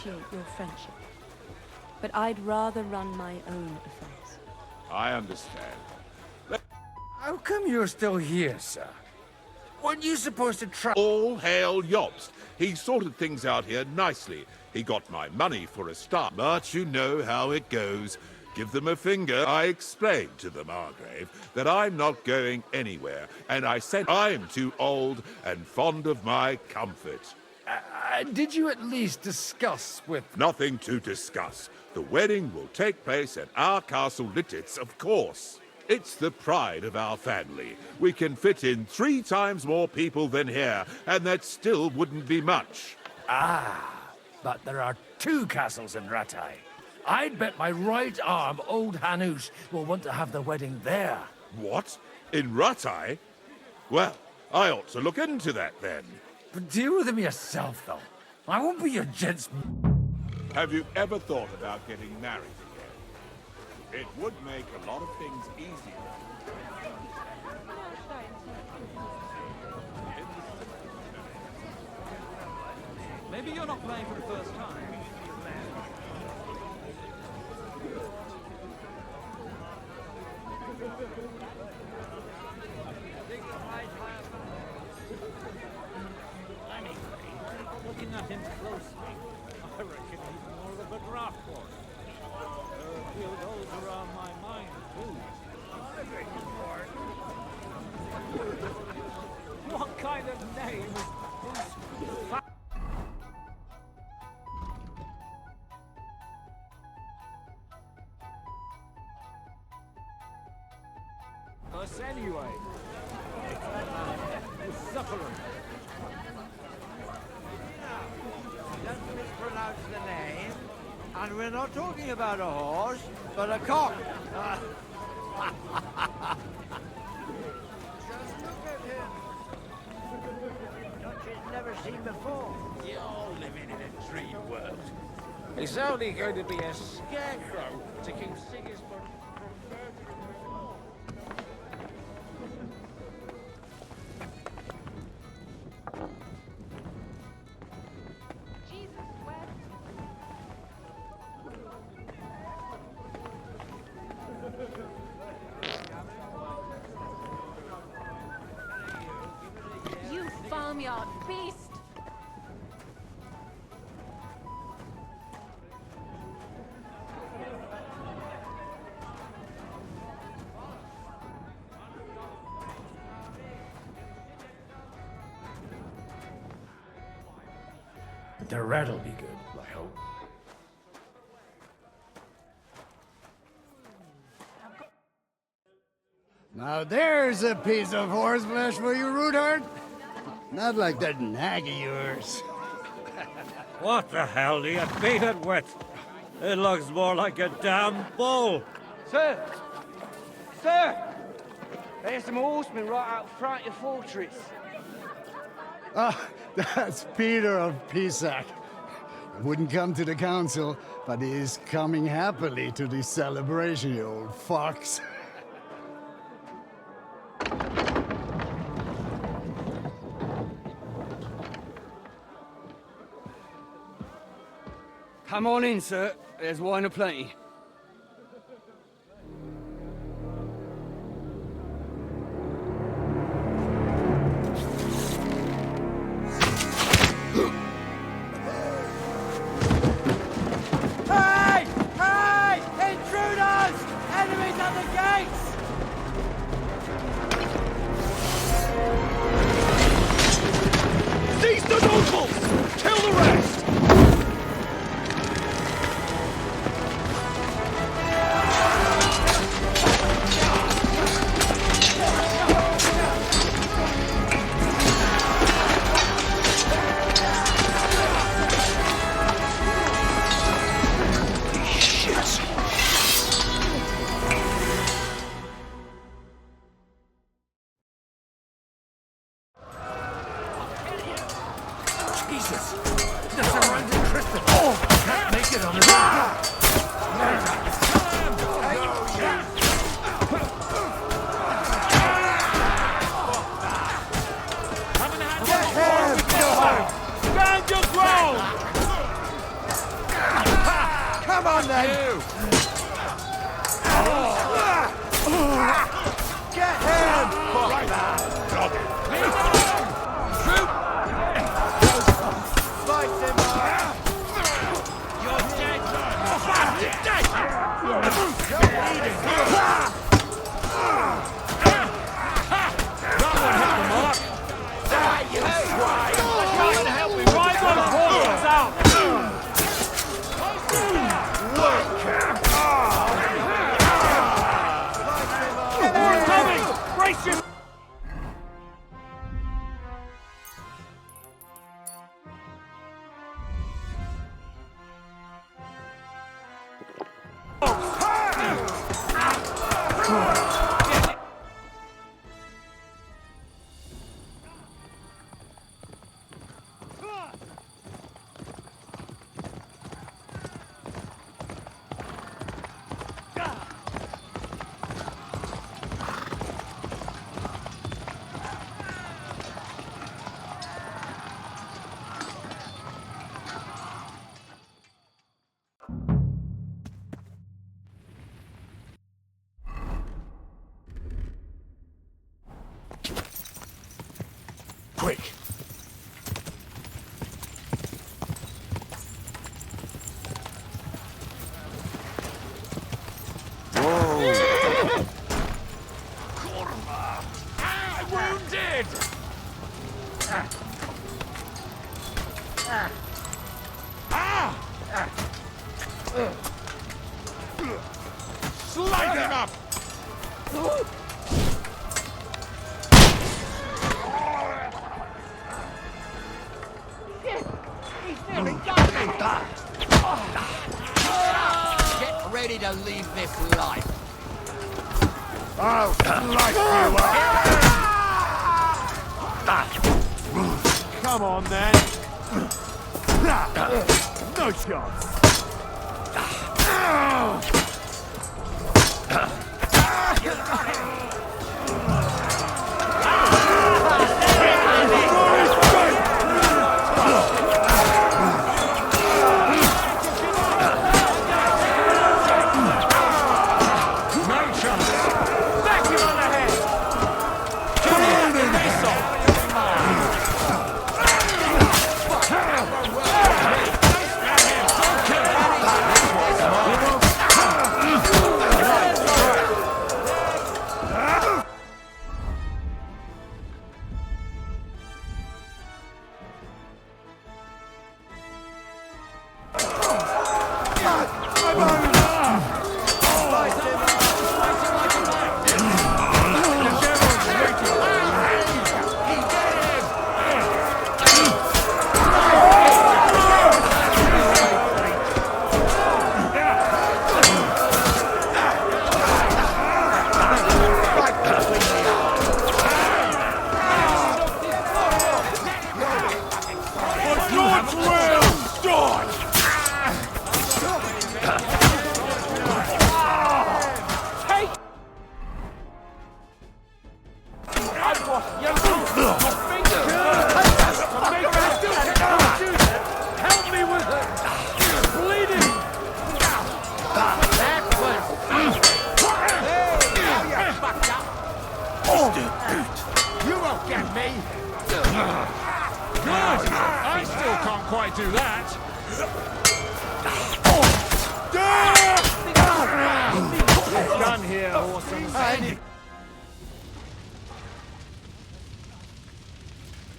appreciate your friendship. But I'd rather run my own affairs. I understand. How come you're still here, sir? Weren't you supposed to try— All hail Jobst. He sorted things out here nicely. He got my money for a start. But you know how it goes. Give them a finger. I explained to the Margrave that I'm not going anywhere, and I said I'm too old and fond of my comfort. Did you at least discuss with— Nothing to discuss. The wedding will take place at our castle Littitz, of course. It's the pride of our family. We can fit in 3 times more people than here, and that still wouldn't be much. Ah, but there are 2 castles in Rattay. I'd bet my right arm old Hanush will want to have the wedding there. What? In Rattay? Well, I ought to look into that then. But deal with him yourself, though. I won't be your gent's— Have you ever thought about getting married again? It would make a lot of things easier. Maybe you're not playing for the first time. Looking at him closely, I reckon he's more of a draft boy. A few goes around my mind, too. What kind of name is us anyway? We're suffering. Don't mispronounce the name. And we're not talking about a horse, but a cock. Just look at him. Such as never seen before. You're living in a dream world. It's only going to be a scarecrow to keep Sigismund from murdering us all. You farmyard beast! The red'll be good, I hope. Now there's a piece of horseflesh for you, Rudart. Not like that nag of yours. What the hell do you beat it with? It looks more like a damn bull. Sir! Sir! There's some horsemen right out front of your fortress. Ah, that's Peter of Pisac. Wouldn't come to the council, but he is coming happily to the celebration, you old fox. Come on in, sir. There's wine aplenty. Hey! Hey! Intruders! Enemies at the gates! Seize the nobles! Kill the rest! Jesus! There's a Brace your... Quick! I'm wounded! Slide him up! He's nearly done me! Get ready to leave this life. I'll slice you up! Come on, then. No chance. You won't get me! Good! I still can't quite do that! Done here, awesome.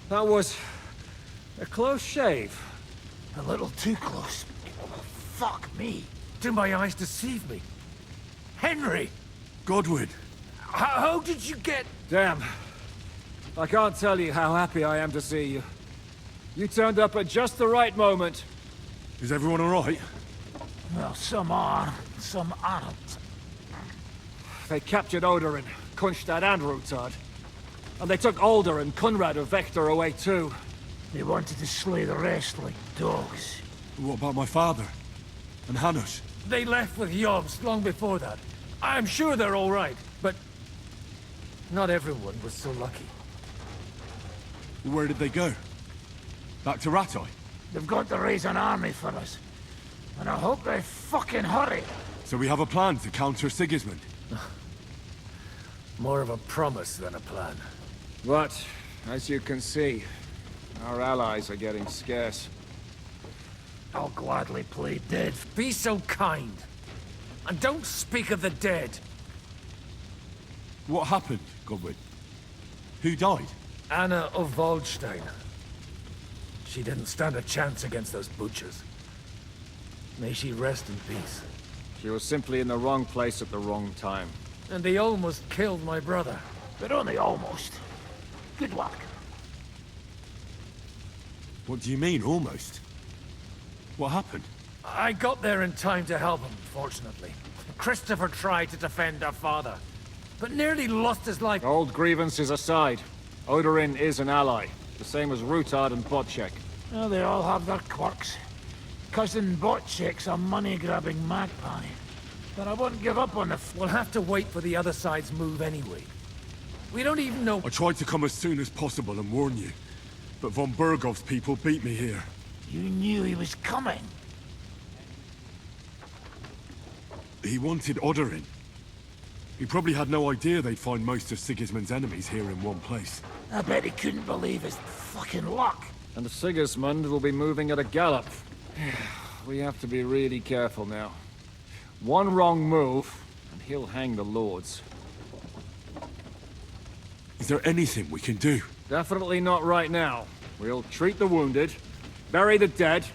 That was a close shave. A little too close. Fuck me. Do my eyes deceive me? Henry! Godwin! How did you get... Damn. I can't tell you how happy I am to see you. You turned up at just the right moment. Is everyone alright? Well, some are, some aren't. They captured Odorin, Kunstad and Rutard. And they took Alder and Kunrad of Vector away too. They wanted to slay the rest like dogs. What about my father? And Hanush? They left with Yobs long before that. I'm sure they're all right, but... not everyone was so lucky. Where did they go? Back to Ratoi? They've got to raise an army for us. And I hope they fucking hurry. So we have a plan to counter Sigismund? More of a promise than a plan. But, as you can see, our allies are getting scarce. I'll gladly play dead. Be so kind. And don't speak of the dead. What happened, Godwin? Who died? Anna of Waldstein. She didn't stand a chance against those butchers. May she rest in peace. She was simply in the wrong place at the wrong time. And they almost killed my brother. but only almost. Good luck. What do you mean, almost? What happened? I got there in time to help him, fortunately. Christopher tried to defend our father, but nearly lost his life. Old grievances aside, Odorin is an ally, the same as Rutard and Botchek. Well, they all have their quirks. Cousin Botchek's a money-grabbing magpie. But I wouldn't give up on the... We'll have to wait for the other side's move anyway. We don't even know... I tried to come as soon as possible and warn you, but von Bergov's people beat me here. You knew he was coming. He wanted Odorin. He probably had no idea they'd find most of Sigismund's enemies here in one place. I bet he couldn't believe his fucking luck. And Sigismund will be moving at a gallop. We have to be really careful now. One wrong move, and he'll hang the lords. Is there anything we can do? Definitely not right now. We'll treat the wounded, bury the dead,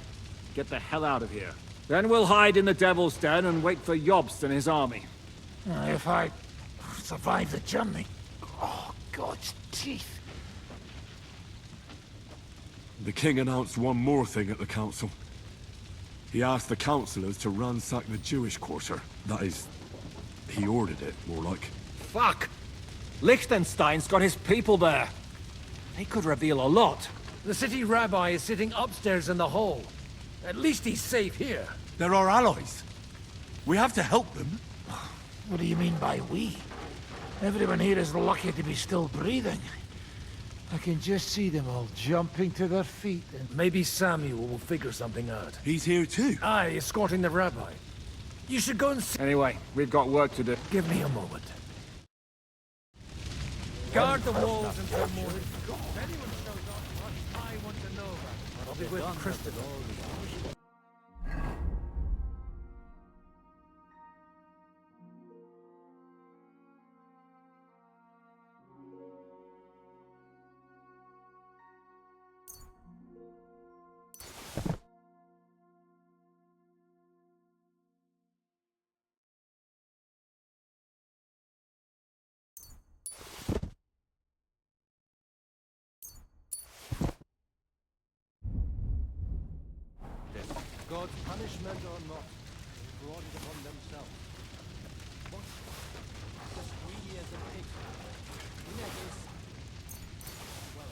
get the hell out of here. Then we'll hide in the Devil's Den and wait for Jobst and his army. If I survive the journey... Oh, God's teeth. The king announced one more thing at the council. He asked the councillors to ransack the Jewish quarter. That is, he ordered it, more like. Fuck! Liechtenstein's got his people there. They could reveal a lot. The city rabbi is sitting upstairs in the hall. At least he's safe here. They're our allies. We have to help them. What do you mean by we? Everyone here is lucky to be still breathing. I can just see them all jumping to their feet and... Maybe Samuel will figure something out. He's here too. Aye, escorting the rabbi. You should go and see... Anyway, we've got work to do. Give me a moment. Guard the walls until morning. If anyone shows up, I want to know about. I'll be with Christopher. God's punishment or not, they brought it upon themselves. What? As greedy as a pig. In a case... Well,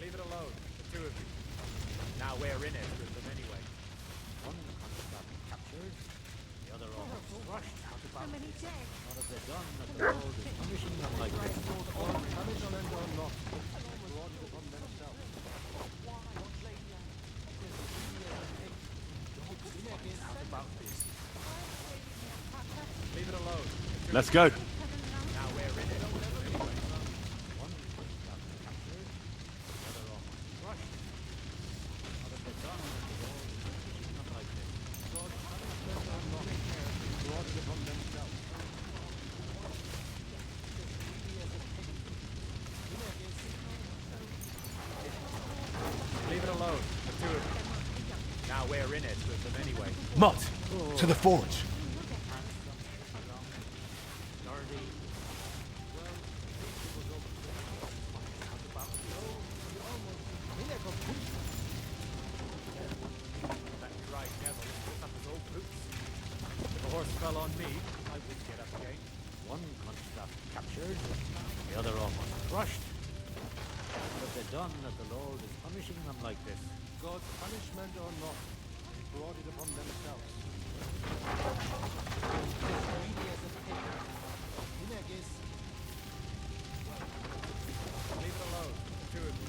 leave it alone, the two of you. Now we're in it with them anyway. One got captured, the other almost crushed. How many dead? What have they done that the Lord is punishing them like this? Punishment or not, they brought it upon themselves. Leave it alone. Let's go. Now we're in it. Anyway. One got captured, the other almost crushed. What have they done? Not like this. God's punishment or not, they brought it upon themselves. Leave it alone, the two of you. Now we're in it with them anyway. Mutt, to the forge. Fell on me, I would get up again. One construct captured, the other almost crushed. What have they done that the Lord is punishing them like this? God's punishment or not, they brought it upon themselves. Leave it alone, the two of you.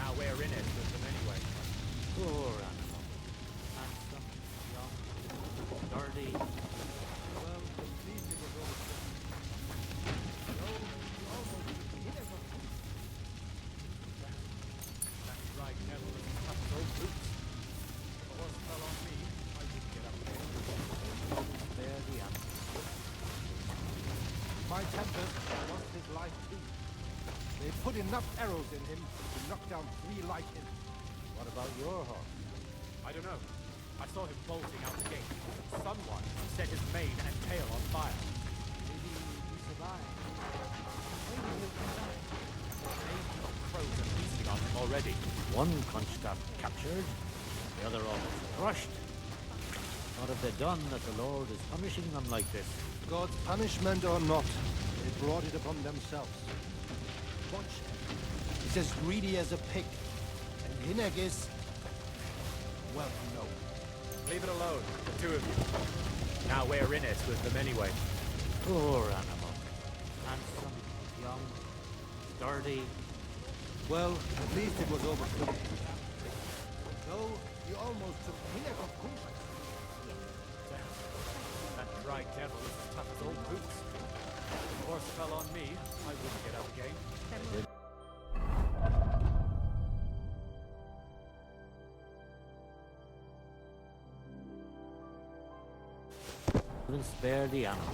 Now we're in it with them anyway. Poor animal. Handsome, young, dirty. My tempest lost his life too. They put enough arrows in him to knock down 3 light hits. What about your horse? I don't know. I saw him bolting out the gate. Someone set his mane and tail on fire. Maybe he survived. already. One Kronstadt captured, the other almost crushed. What have they done that the Lord is punishing them like this? God's punishment or not, they brought it upon themselves. Watch. He's as greedy as a pig. And Hineg is... well, no. Leave it alone, the two of you. Now we're in it with them anyway. Poor animal. Handsome, young, sturdy. Well, at least it was overstood. Though, he almost took Hineg of Kumba. That dry devil is as tough as old boots. If the horse fell on me, I wouldn't get out again. Will spare the animals.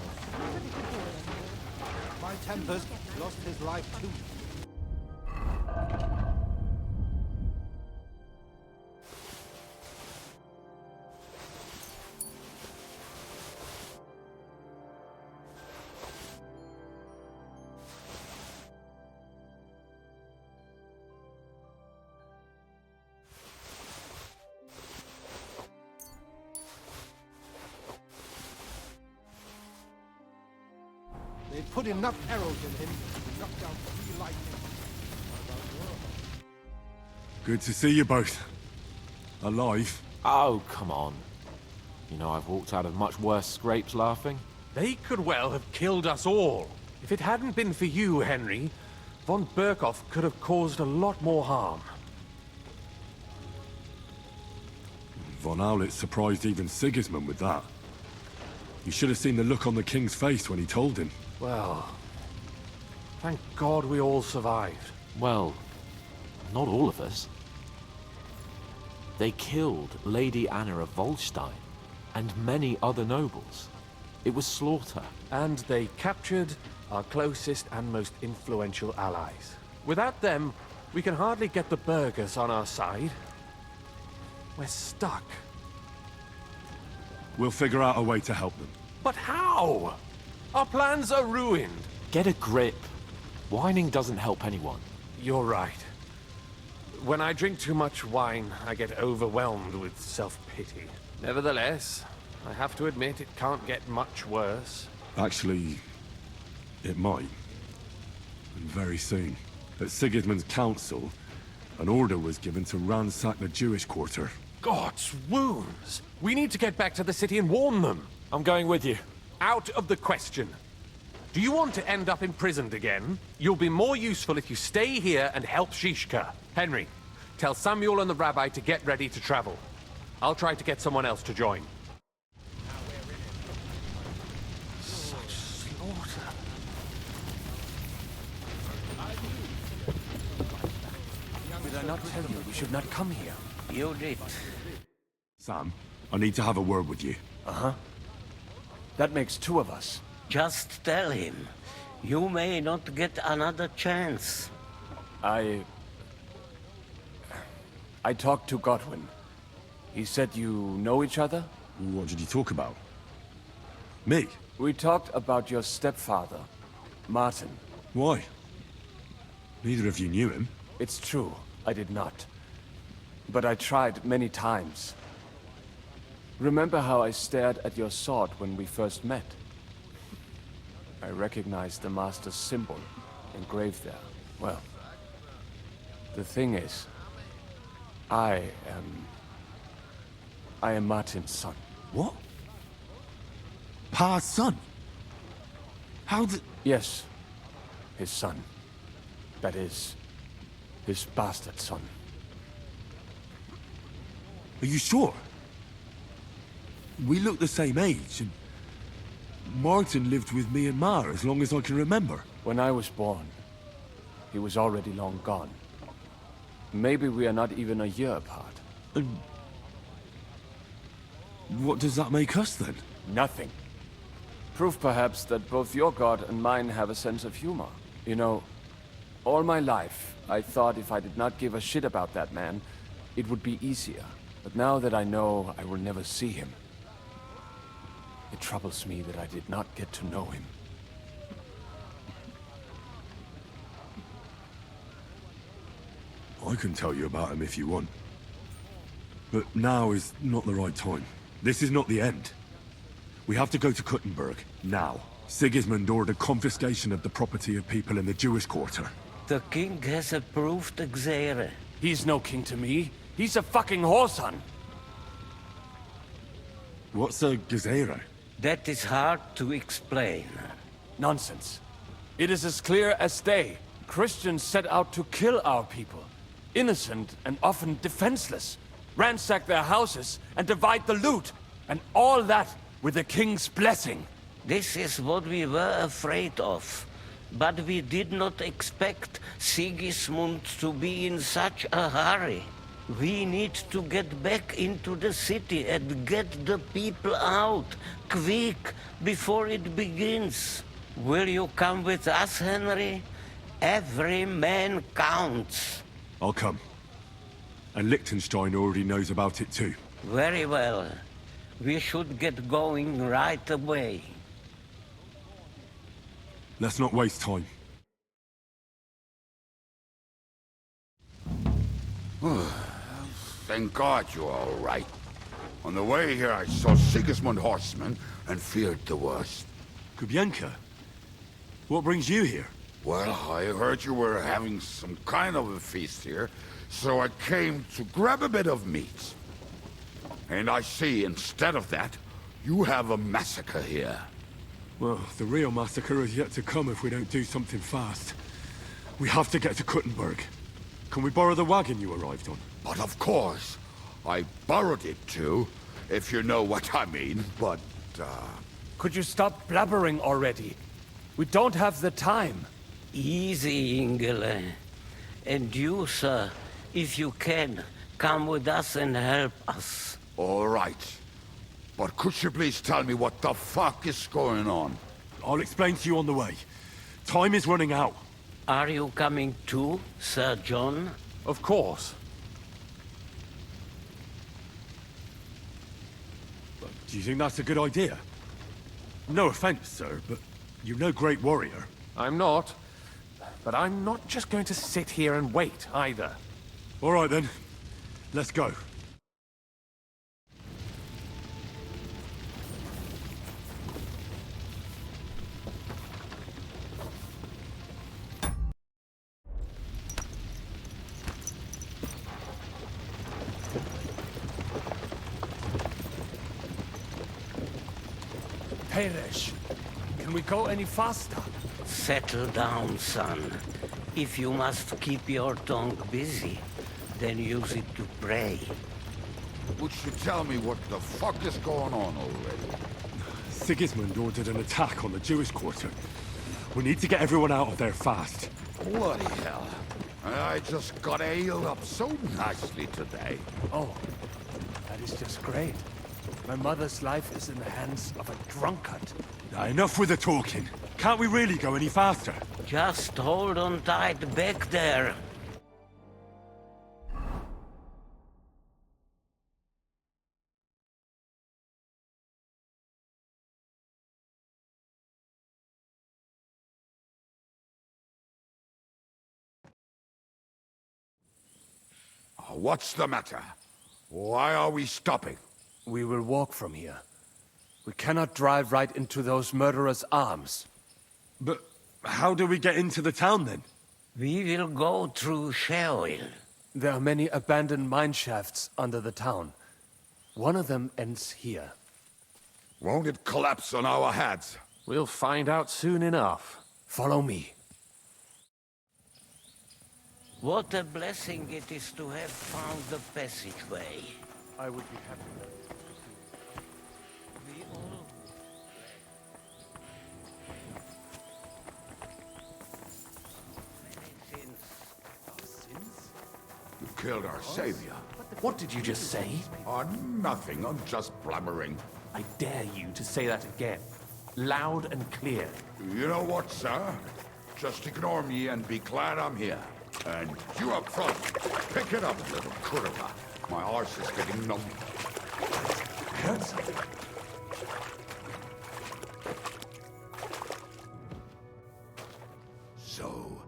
My Tempest lost his life too. They put enough arrows in him to knock down 3 lightning. Good to see you both. Alive. Oh, come on. You know, I've walked out of much worse scrapes laughing. They could well have killed us all. If it hadn't been for you, Henry, von Berkhoff could have caused a lot more harm. Von Aulitz surprised even Sigismund with that. You should have seen the look on the king's face when he told him. Well, thank God we all survived. Well, not all of us. They killed Lady Anna of Volstein and many other nobles. It was slaughter. And they captured our closest and most influential allies. Without them, we can hardly get the burghers on our side. We're stuck. We'll figure out a way to help them. But how? Our plans are ruined. Get a grip. Whining doesn't help anyone. You're right. When I drink too much wine, I get overwhelmed with self-pity. Nevertheless, I have to admit it can't get much worse. Actually, it might. And very soon. At Sigismund's council, an order was given to ransack the Jewish quarter. God's wounds! We need to get back to the city and warn them. I'm going with you. Out of the question. Do you want to end up imprisoned again? You'll be more useful if you stay here and help Shishka. Henry, tell Samuel and the rabbi to get ready to travel. I'll try to get someone else to join. Such slaughter. Did I not tell you we should not come here? You did. Sam, I need to have a word with you. Uh-huh. That makes 2 of us. Just tell him. You may not get another chance. I talked to Godwin. He said you know each other? What did you talk about? Me? We talked about your stepfather, Martin. Why? Neither of you knew him. It's true, I did not. But I tried many times. Remember how I stared at your sword when we first met? I recognized the Master's symbol engraved there. Well, the thing is, I am Martin's son. What? Pa's son? How did... Yes, his son. That is, his bastard son. Are you sure? We look the same age, and Martin lived with me and Ma as long as I can remember. When I was born, he was already long gone. Maybe we are not even a year apart. And what does that make us, then? Nothing. Proof, perhaps, that both your god and mine have a sense of humor. You know, all my life, I thought if I did not give a shit about that man, it would be easier. But now that I know I will never see him, it troubles me that I did not get to know him. I can tell you about him if you want. But now is not the right time. This is not the end. We have to go to Kuttenberg, now. Sigismund ordered confiscation of the property of people in the Jewish quarter. The king has approved Xere. He's no king to me. He's a fucking whoreson. What's a Gezerah? That is hard to explain. Nonsense. It is as clear as day. Christians set out to kill our people. Innocent and often defenseless. Ransack their houses and divide the loot. And all that with the king's blessing. This is what we were afraid of. But we did not expect Sigismund to be in such a hurry. We need to get back into the city and get the people out, quick, before it begins. Will you come with us, Henry? Every man counts. I'll come. And Liechtenstein already knows about it too. Very well. We should get going right away. Let's not waste time. Thank God you're all right. On the way here, I saw Sigismund horsemen and feared the worst. Kubienka? What brings you here? Well, I heard you were having some kind of a feast here, so I came to grab a bit of meat. And I see, instead of that, you have a massacre here. Well, the real massacre is yet to come if we don't do something fast. We have to get to Kuttenberg. Can we borrow the wagon you arrived on? But of course. I borrowed it too, if you know what I mean, but, Could you stop blabbering already? We don't have the time. Easy, Ingele. And you, sir, if you can, come with us and help us. All right. But could you please tell me what the fuck is going on? I'll explain to you on the way. Time is running out. Are you coming too, Sir John? Of course. Do you think that's a good idea? No offense, sir, but you're no great warrior. I'm not. But I'm not just going to sit here and wait, either. All right, then. Let's go. Peresh, can we go any faster? Settle down, son. If you must keep your tongue busy, then use it to pray. Would you tell me what the fuck is going on already? Sigismund ordered an attack on the Jewish quarter. We need to get everyone out of there fast. Bloody hell. I just got ailed up so nicely today. Oh, that is just great. My mother's life is in the hands of a drunkard. Now, enough with the talking. Can't we really go any faster? Just hold on tight back there. What's the matter? Why are we stopping? We will walk from here. We cannot drive right into those murderers' arms. But how do we get into the town, then? We will go through Sheol. There are many abandoned mine shafts under the town. One of them ends here. Won't it collapse on our heads? We'll find out soon enough. Follow me. What a blessing it is to have found the passageway. I would be happy. We all... You killed our savior. What did you just say? Nothing. I'm just blabbering. I dare you to say that again. Loud and clear. You know what, sir? Just ignore me and be glad I'm here. And you up front, pick it up, little kurva. My arse is getting numb. I heard something. So,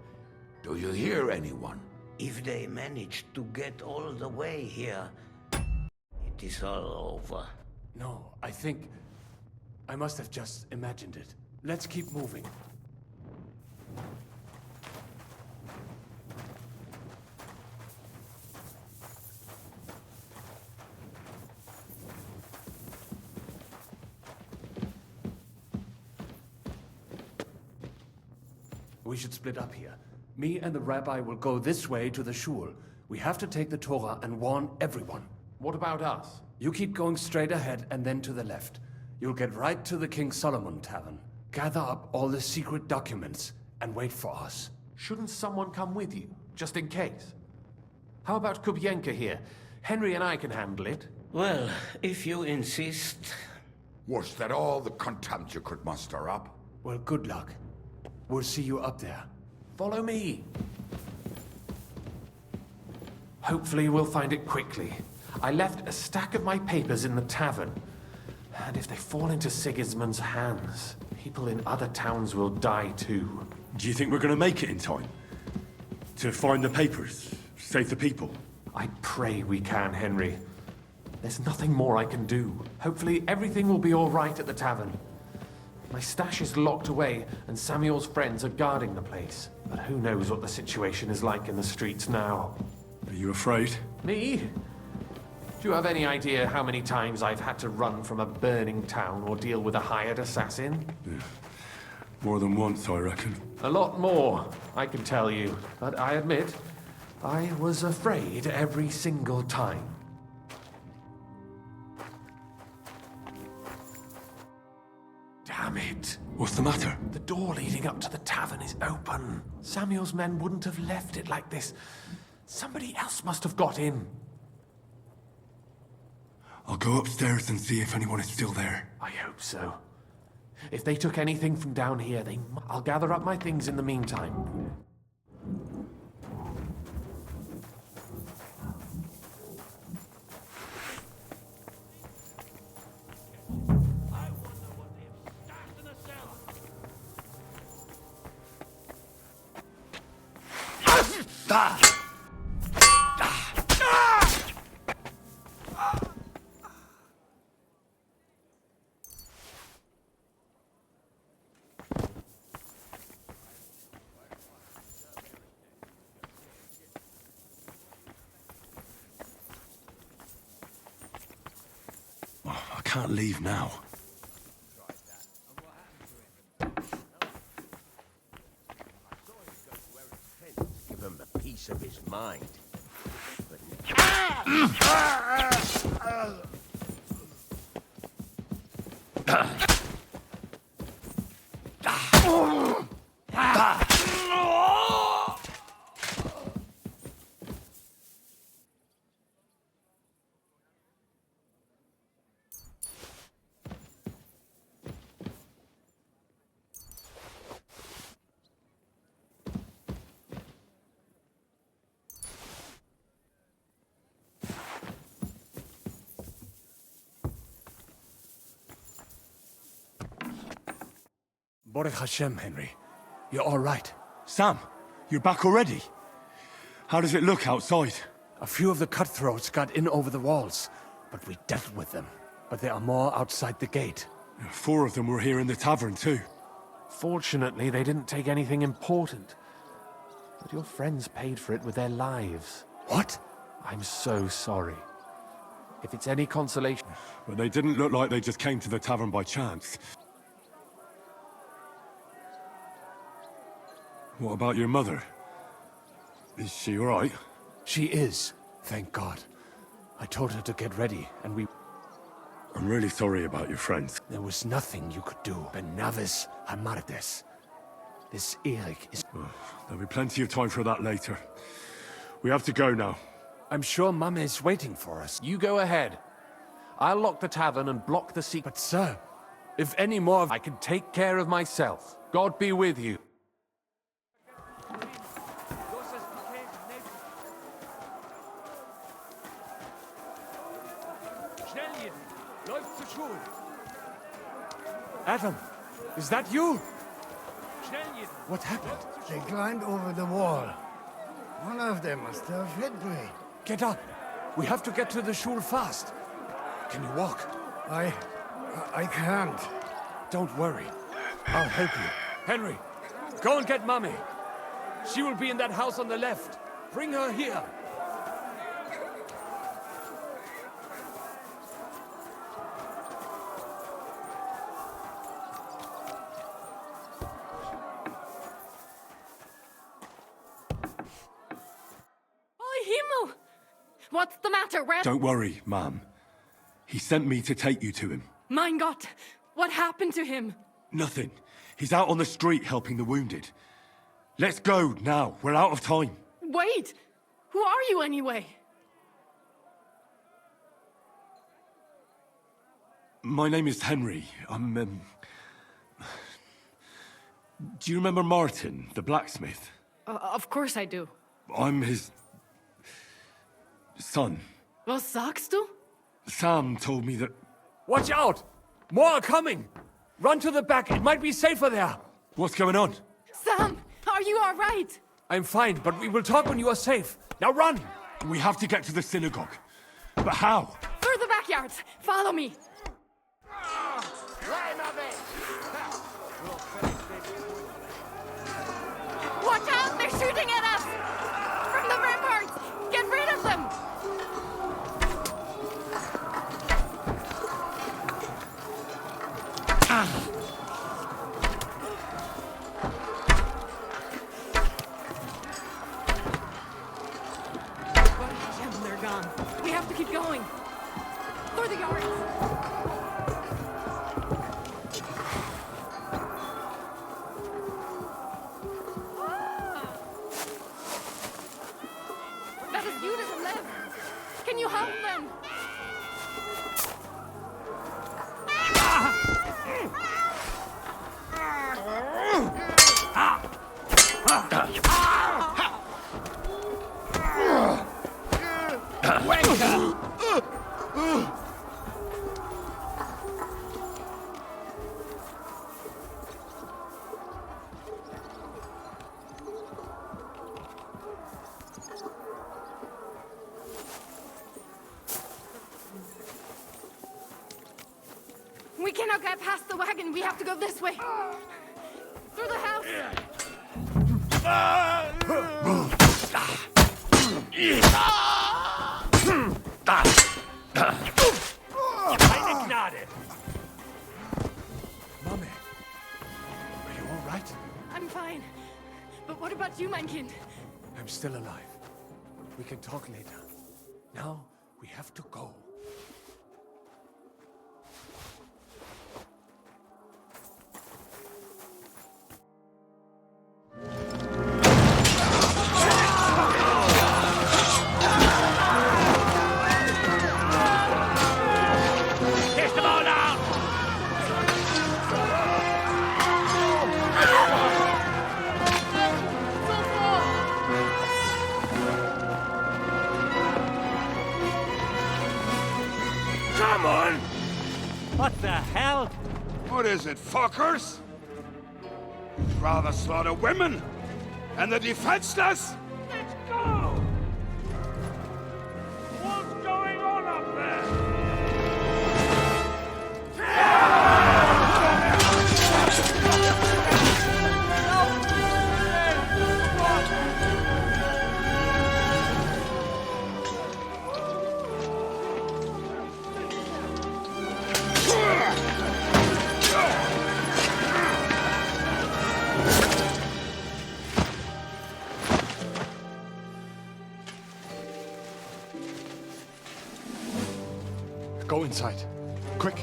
do you hear anyone? If they manage to get all the way here, it is all over. No, I think... I must have just imagined it. Let's keep moving. We should split up here. Me and the rabbi will go this way to the shul. We have to take the Torah and warn everyone. What about us? You keep going straight ahead and then to the left. You'll get right to the King Solomon Tavern. Gather up all the secret documents and wait for us. Shouldn't someone come with you, just in case? How about Kubyenka here? Henry and I can handle it. Well, if you insist. Was that all the contempt you could muster up? Well, good luck. We'll see you up there. Follow me. Hopefully we'll find it quickly. I left a stack of my papers in the tavern. And if they fall into Sigismund's hands, people in other towns will die too. Do you think we're gonna make it in time? To find the papers? Save the people? I pray we can, Henry. There's nothing more I can do. Hopefully everything will be all right at the tavern. My stash is locked away, and Samuel's friends are guarding the place. But who knows what the situation is like in the streets now. Are you afraid? Me? Do you have any idea how many times I've had to run from a burning town or deal with a hired assassin? Yeah. More than once, I reckon. A lot more, I can tell you. But I admit, I was afraid every single time. Damn it! What's the matter? The door leading up to the tavern is open. Samuel's men wouldn't have left it like this. Somebody else must have got in. I'll go upstairs and see if anyone is still there. I hope so. If they took anything from down here, I'll gather up my things in the meantime. I can't leave now. Give him a piece of his mind. Baruch Hashem, Henry. You're all right. Sam, you're back already? How does it look outside? A few of the cutthroats got in over the walls, but we dealt with them. But there are more outside the gate. 4 of them were here in the tavern too. Fortunately, they didn't take anything important. But your friends paid for it with their lives. What? I'm so sorry. If it's any consolation... But they didn't look like they just came to the tavern by chance. What about your mother? Is she all right? She is, thank God. I told her to get ready, and we... I'm really sorry about your friends. There was nothing you could do. Benavis Hamardes. This Eric is... There'll be plenty of time for that later. We have to go now. I'm sure Mum is waiting for us. You go ahead. I'll lock the tavern and block the secret. But sir, if any more, I can take care of myself. God be with you. Adam, is that you? What happened? They climbed over the wall. One of them must have hit me. Get up. We have to get to the shul fast. Can you walk? I can't. Don't worry. I'll help you. Henry, go and get Mummy. She will be in that house on the left. Bring her here. Himmel! What's the matter? Where? Don't worry, Ma'am. He sent me to take you to him. Mein Gott! What happened to him? Nothing. He's out on the street helping the wounded. Let's go now. We're out of time. Wait! Who are you anyway? My name is Henry. I'm, Do you remember Martin, the blacksmith? Of course I do. I'm his... son. Was sagst du? Sam told me that... Watch out! More are coming! Run to the back, it might be safer there! What's going on? Sam, are you all right? I'm fine, but we will talk when you are safe. Now run! We have to get to the synagogue. But how? Through the backyards. Follow me. Watch out! They're shooting at us! From the ramparts! Get rid of them! They're gone. We have to keep going. Through the yards. That is you to the left. Can you help them? We cannot get past the wagon. We have to go this way. Through the house. Keine Gnade! Mummy, are you all right? I'm fine. But what about you, mein Kind? I'm still alive. We can talk later. Now, we have to go. Kiss them all down! Come on! What the hell? What is it, fuckers? You'd rather slaughter women and the defenseless? Let's go! What's going on up there? Go inside. Quick.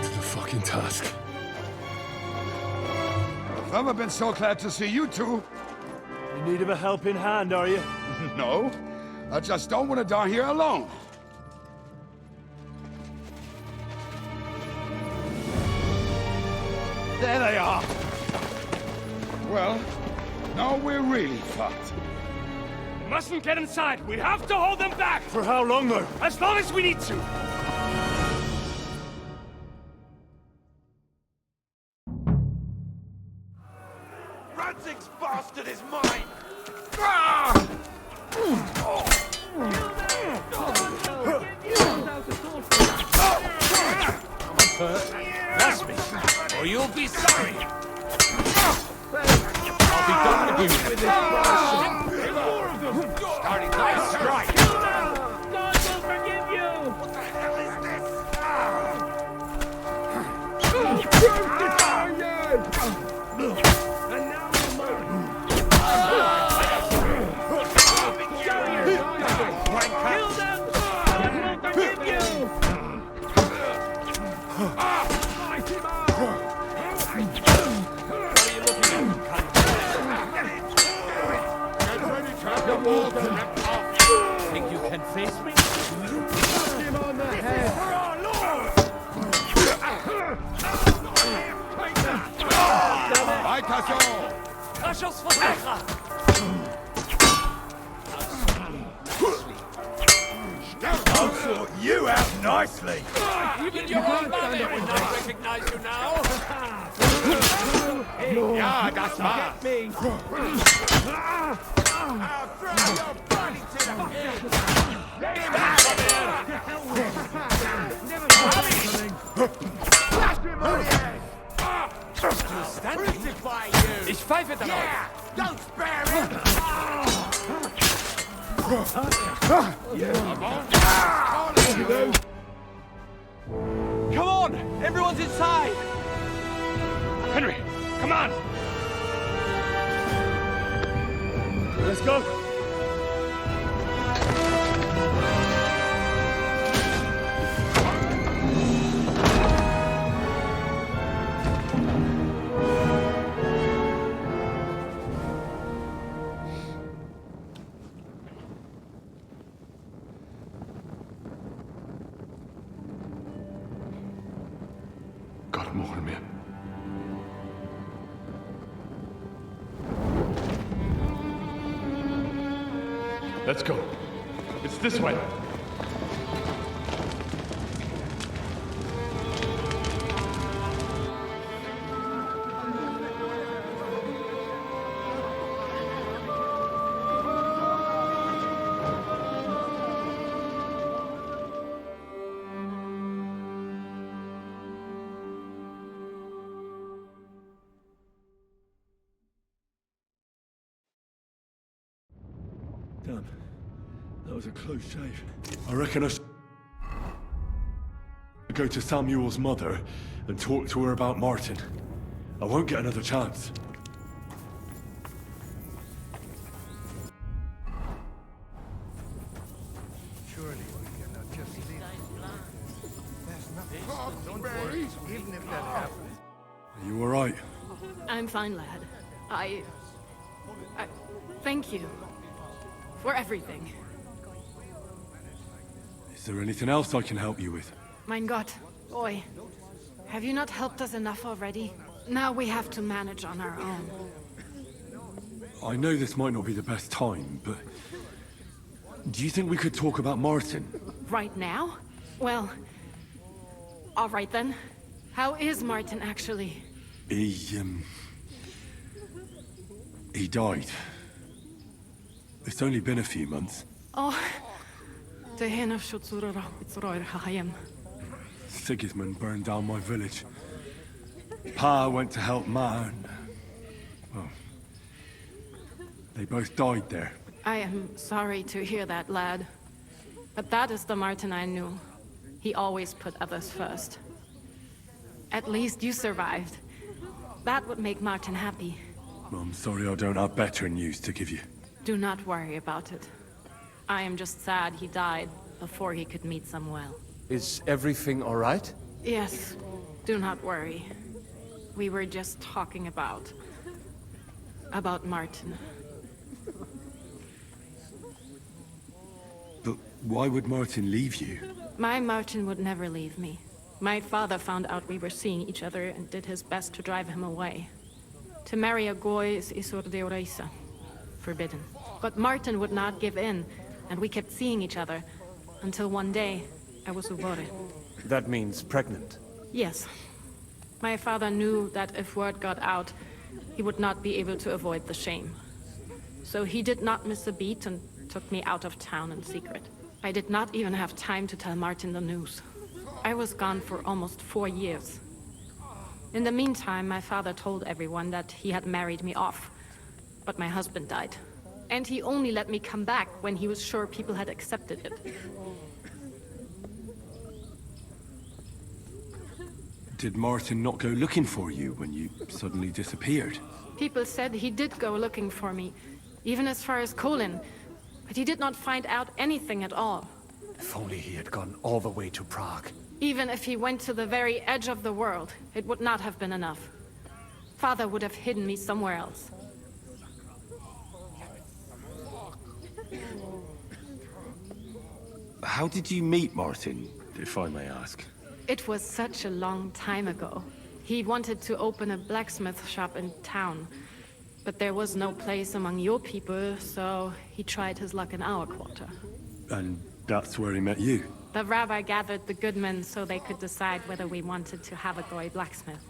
To the fucking task. I've never been so glad to see you two. You need a helping hand, are you? No, I just don't want to die here alone. There they are. Well, now we're really fucked. We mustn't get inside. We have to hold them back. For how long, though? As long as we need to. Danzig's bastard is mine! Bless me, or you'll be sorry. I'll be done with you with this. More of them. Starting to strike. God will forgive you! What the hell is this? And now you're mine! Kill them! God will forgive you! Think you can face me? Him on the head! For our Lord! Weiter so! Rasches Verteidiger! I'll sort you out nicely! Even your own mother would not recognize you now! Ja, das war's! I'll throw your body to the head! Get out of there! Never coming! Slash him on the head! Crucify you! Ich pfeife darauf! Yeah! Don't spare him! Come on! Everyone's inside! Henry, come on! Let's go! God mogen meer. Let's go. It's this way. Damn. That was a close shave. I reckon I should go to Samuel's mother and talk to her about Martin. I won't get another chance. Surely we cannot just leave. There's nothing. Don't worry. Even if that happens. Are you alright? I'm fine, lad. I thank you for everything. Is there anything else I can help you with? Mein Gott, boy, have you not helped us enough already? Now we have to manage on our own. I know this might not be the best time, but do you think we could talk about Martin? Right now? Well, all right then. How is Martin actually? He died. It's only been a few months. Oh, the hen of Schutzurahayem. Sigismund burned down my village. Pa went to help Ma and... well, they both died there. I am sorry to hear that, lad. But that is the Martin I knew. He always put others first. At least you survived. That would make Martin happy. I'm sorry I don't have better news to give you. Do not worry about it. I am just sad he died before he could meet Samuel. Is everything all right? Yes, do not worry. We were just talking about Martin. But why would Martin leave you? My Martin would never leave me. My father found out we were seeing each other and did his best to drive him away. To marry a Goy is Isur Deoreisa. Forbidden. But Martin would not give in, and we kept seeing each other, until one day, I was Uvore. That means pregnant. Yes. My father knew that if word got out, he would not be able to avoid the shame. So he did not miss a beat and took me out of town in secret. I did not even have time to tell Martin the news. I was gone for almost 4 years. In the meantime, my father told everyone that he had married me off. But my husband died. And he only let me come back when he was sure people had accepted it. Did Martin not go looking for you when you suddenly disappeared? People said he did go looking for me, even as far as Colin. But he did not find out anything at all. If only he had gone all the way to Prague. Even if he went to the very edge of the world, it would not have been enough. Father would have hidden me somewhere else. How did you meet Martin, if I may ask? It was such a long time ago. He wanted to open a blacksmith shop in town. But there was no place among your people, so he tried his luck in our quarter. And that's where he met you? The rabbi gathered the good men so they could decide whether we wanted to have a goy blacksmith.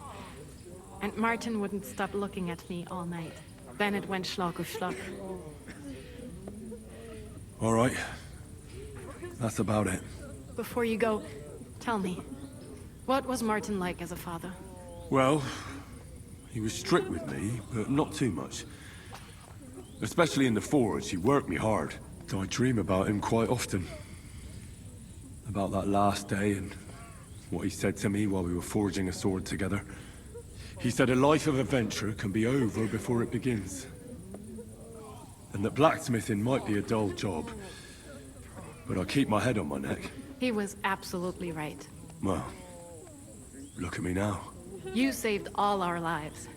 And Martin wouldn't stop looking at me all night. Then it went schlag auf schlag. All right. That's about it. Before you go, tell me, what was Martin like as a father? Well, he was strict with me, but not too much. Especially in the forge, he worked me hard. I dream about him quite often. About that last day and what he said to me while we were forging a sword together. He said a life of adventure can be over before it begins. And that blacksmithing might be a dull job, but I keep my head on my neck. He was absolutely right. Well, look at me now. You saved all our lives.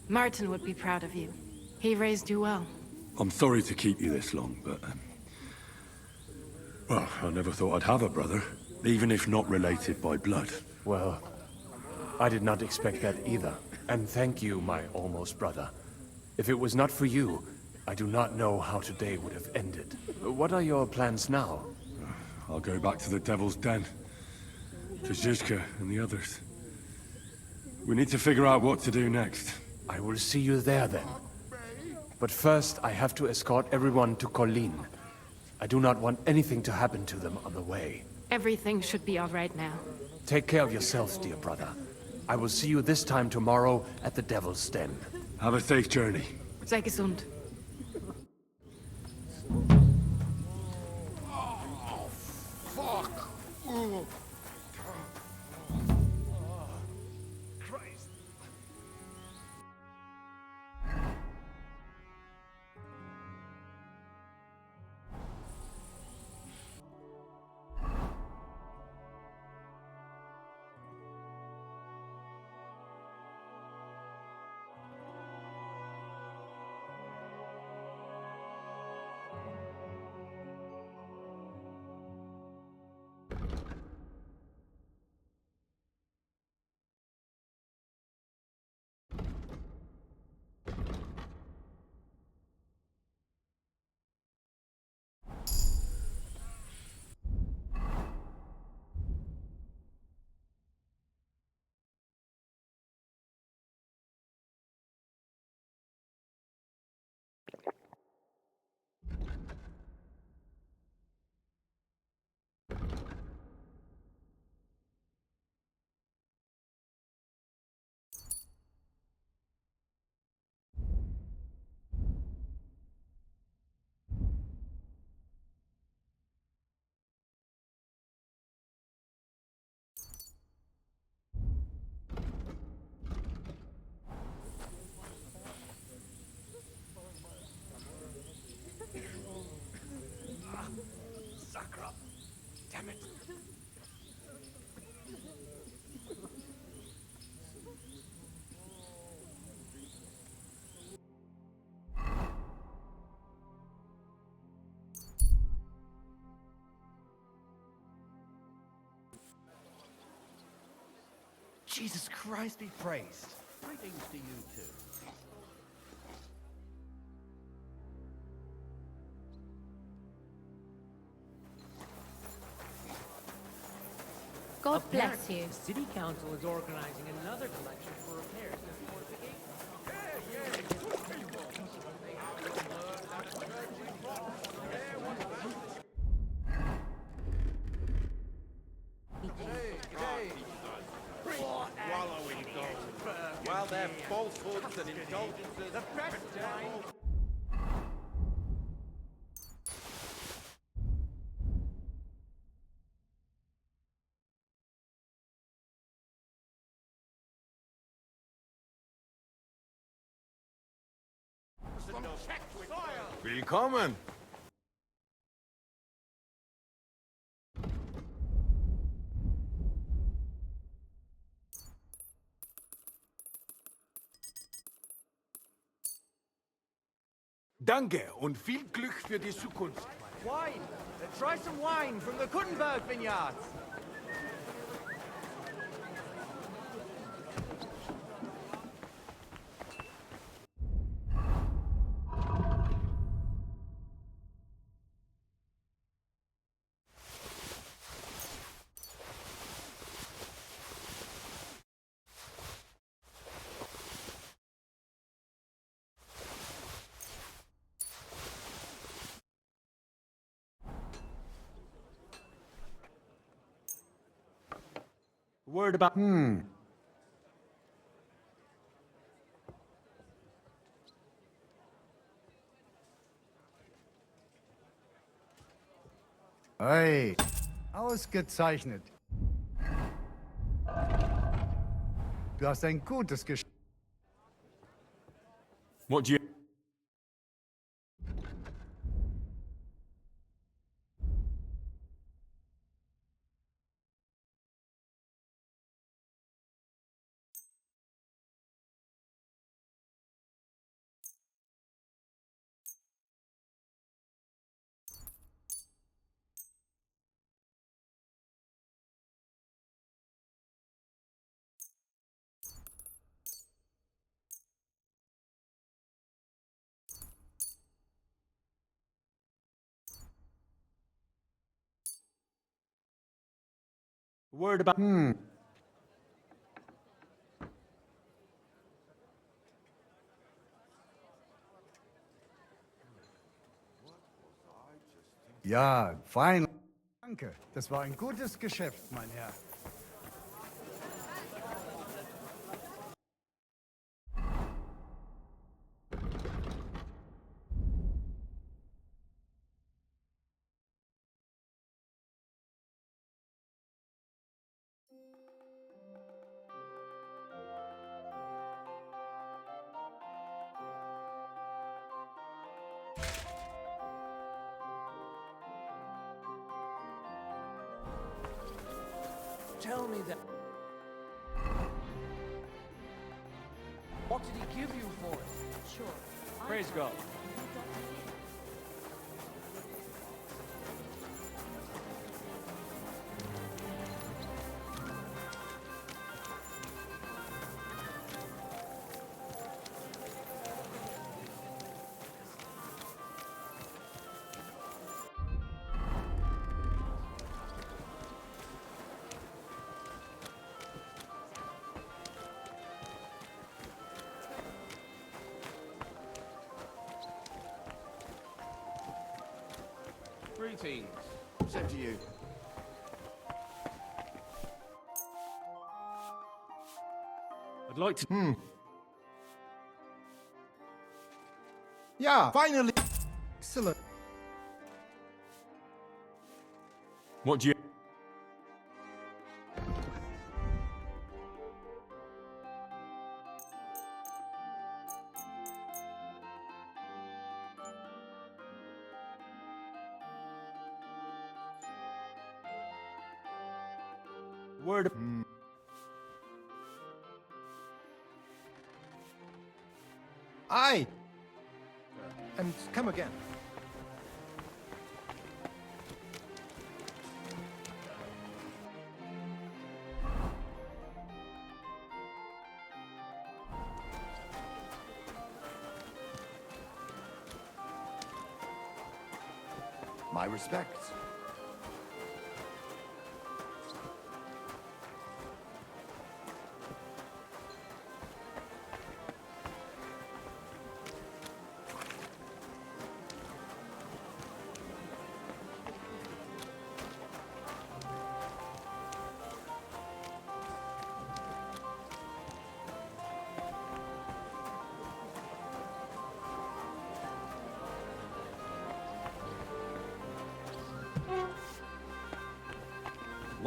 Martin would be proud of you. He raised you well. I'm sorry to keep you this long, but... well, I never thought I'd have a brother, even if not related by blood. Well, I did not expect that either. And thank you, my almost brother. If it was not for you, I do not know how today would have ended. What are your plans now? I'll go back to the Devil's Den. To Zizka and the others. We need to figure out what to do next. I will see you there then. But first, I have to escort everyone to Colleen. I do not want anything to happen to them on the way. Everything should be all right now. Take care of yourself, dear brother. I will see you this time tomorrow at the Devil's Den. Have a safe journey. Sei gesund. Oh, fuck! Ooh. Damn it. Jesus Christ be praised. Greetings to you too. God bless you. The City Council is organizing another collection for repairs to the fortifications. Wallowing gold. While their falsehoods and indulgences... The best wine... Willkommen! Danke und viel Glück für die Zukunft. Wine! Try some wine from the Kuttenberg vineyards! Word about... Hey, ausgezeichnet. Du hast ein gutes Geschäft. What do you... Word about... Ja, fein. Danke, das war ein gutes Geschäft, mein Herr. Tell me that... What did he give you for it? Sure. Praise God. Greetings. Same to you. I'd like to... Yeah, finally. Excellent. What do you... Word... Aye. And come again. My respects.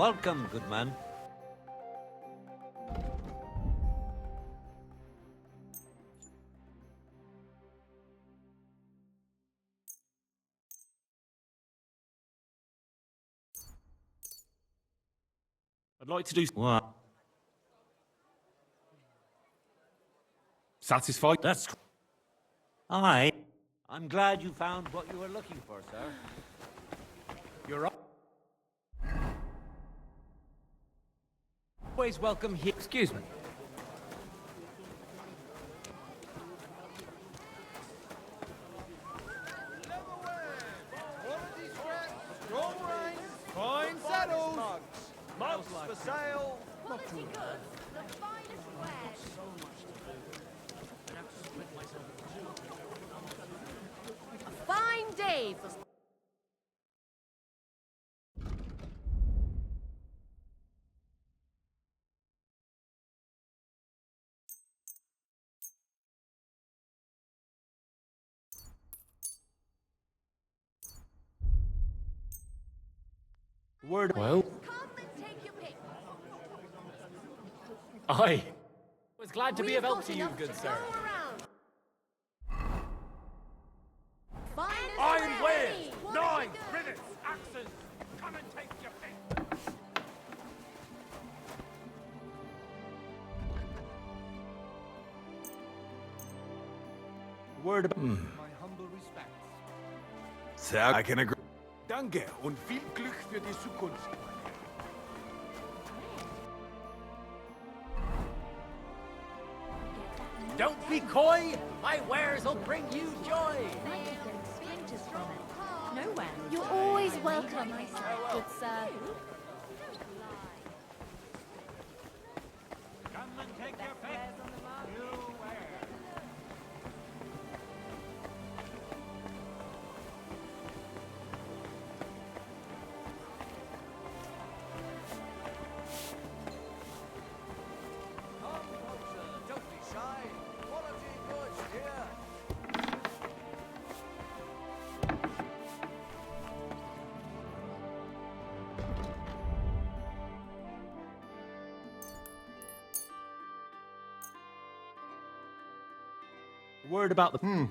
Welcome, good man. I'd like to do... What? Satisfied? That's... Aye. I'm glad you found what you were looking for, sir. You're up. Always welcome here. Excuse me. Fine saddles! Mugs for sale! Quality goods, the finest wares. A fine day for... Word... Well... Come and take your pick. Aye. Was glad to be of help to you, good sir. Iron wares, knives, rivets, axes. Come and take your pick. Word about... My humble respects. Sehr, I can agree. Danke und viel Glück für die Zukunft. Don't be coy. My wares will bring you joy. Nowhere. You're always welcome, good sir. Come and take your pick. You where? Come closer, don't be shy. Quality goods here. Word about the...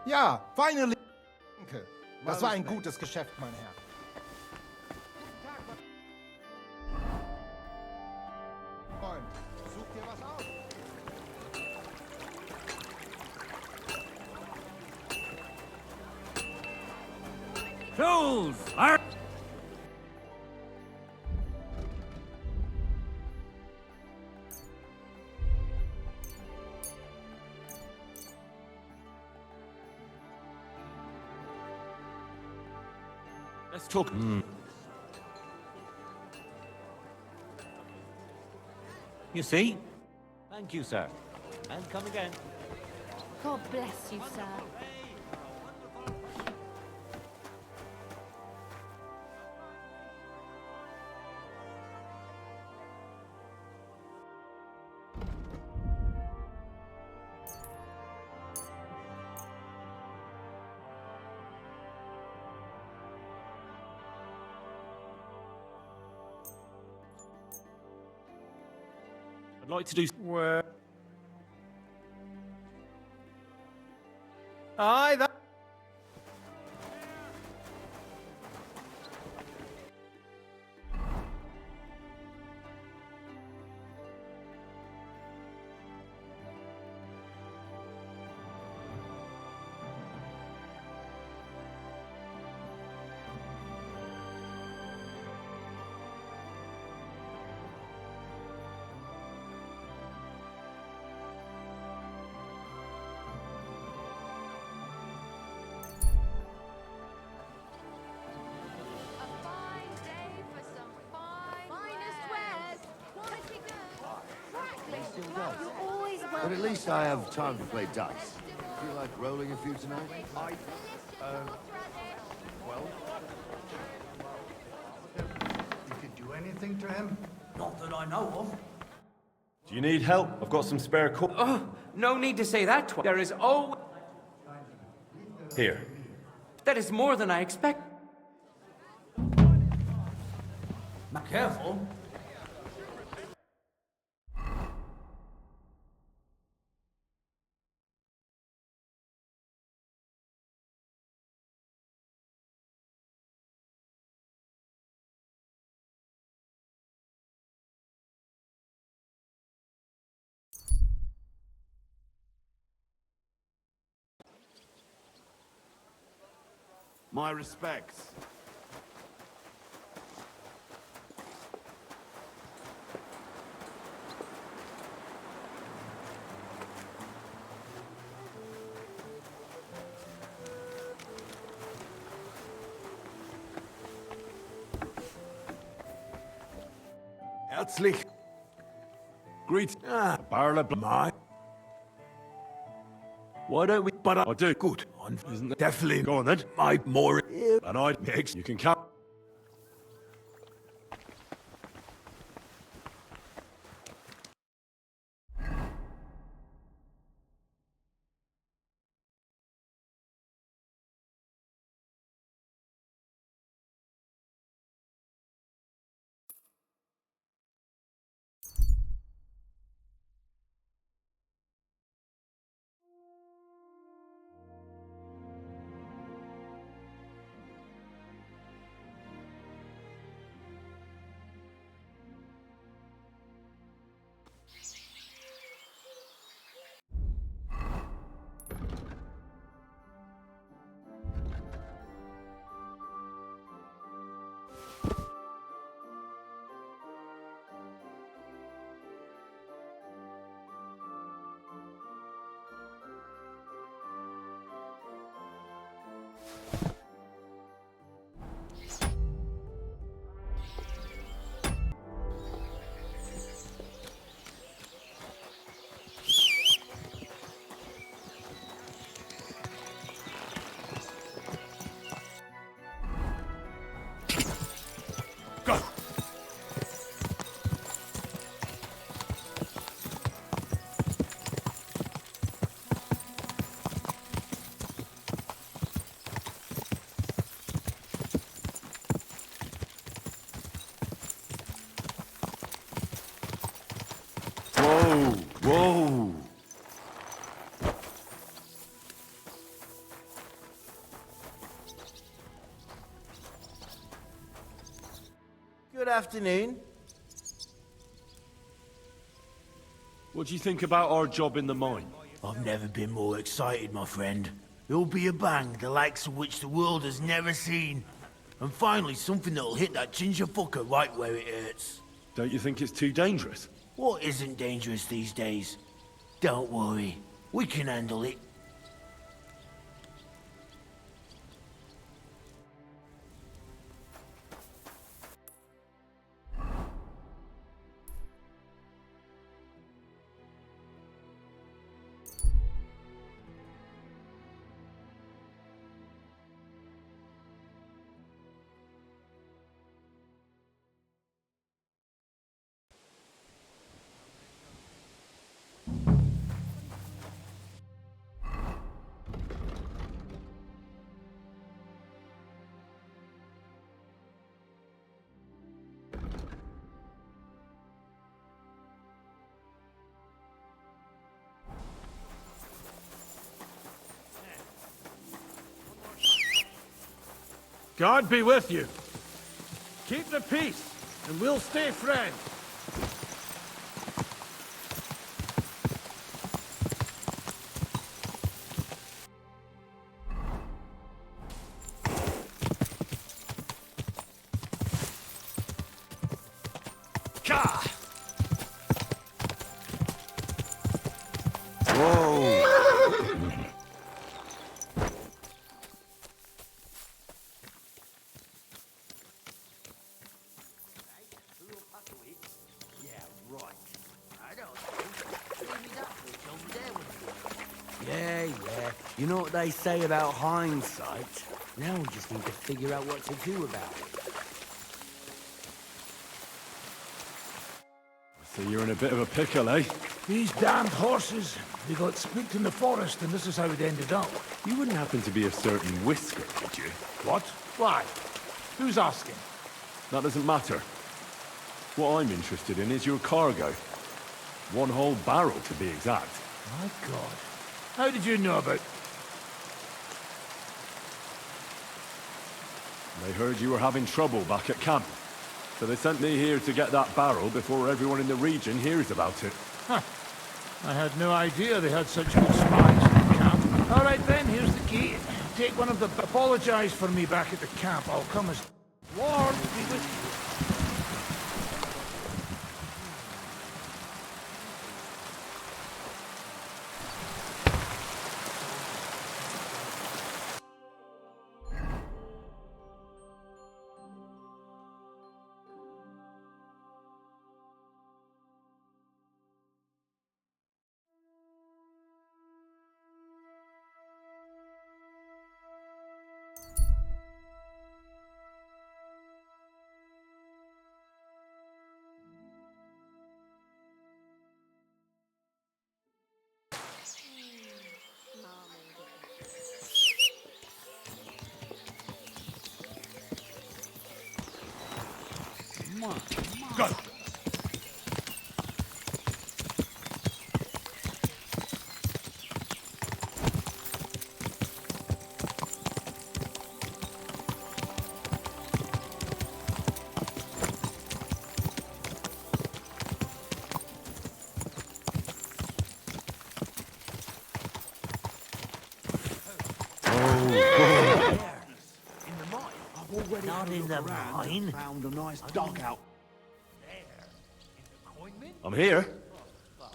Ja, finally. Danke. Das war ein gutes Geschäft, mein Herr. Freund, such dir was aus. Fools! Are... Let's talk... You see? Thank you, sir. And come again. God bless you, sir. I'd like to do... Where? Aye, that... But at least I have time to play dice. Feel like rolling a few tonight? Well? You could do anything to him? Not that I know of. Do you need help? I've got some spare Oh, no need to say that twice. There is always... Here. That is more than I expect. Careful. My respects. Herzlich. Greet. Barrel of my. Why don't we? But I do. Good. Isn't it? Definitely. Go on then. My more. And I Next. You can count. Whoa! Good afternoon. What do you think about our job in the mine? I've never been more excited, my friend. It'll be a bang, the likes of which the world has never seen. And finally, something that'll hit that ginger fucker right where it hurts. Don't you think it's too dangerous? What isn't dangerous these days? Don't worry, we can handle it. God be with you. Keep the peace, and we'll stay friends. You know what they say about hindsight? Now we just need to figure out what to do about it. So you're in a bit of a pickle, eh? These damned horses. They got spooked in the forest, and this is how it ended up. You wouldn't happen to be a certain Whisker, would you? What? Why? Who's asking? That doesn't matter. What I'm interested in is your cargo. One whole barrel, to be exact. My God. How did you know about... They heard you were having trouble back at camp. So they sent me here to get that barrel before everyone in the region hears about it. Huh. I had no idea they had such good spies in the camp. All right then, here's the key. Take one of the... Apologize for me back at the camp. I'll come as... Lord be with you. Go! Not in the mine. Found a nice dugout. I'm here.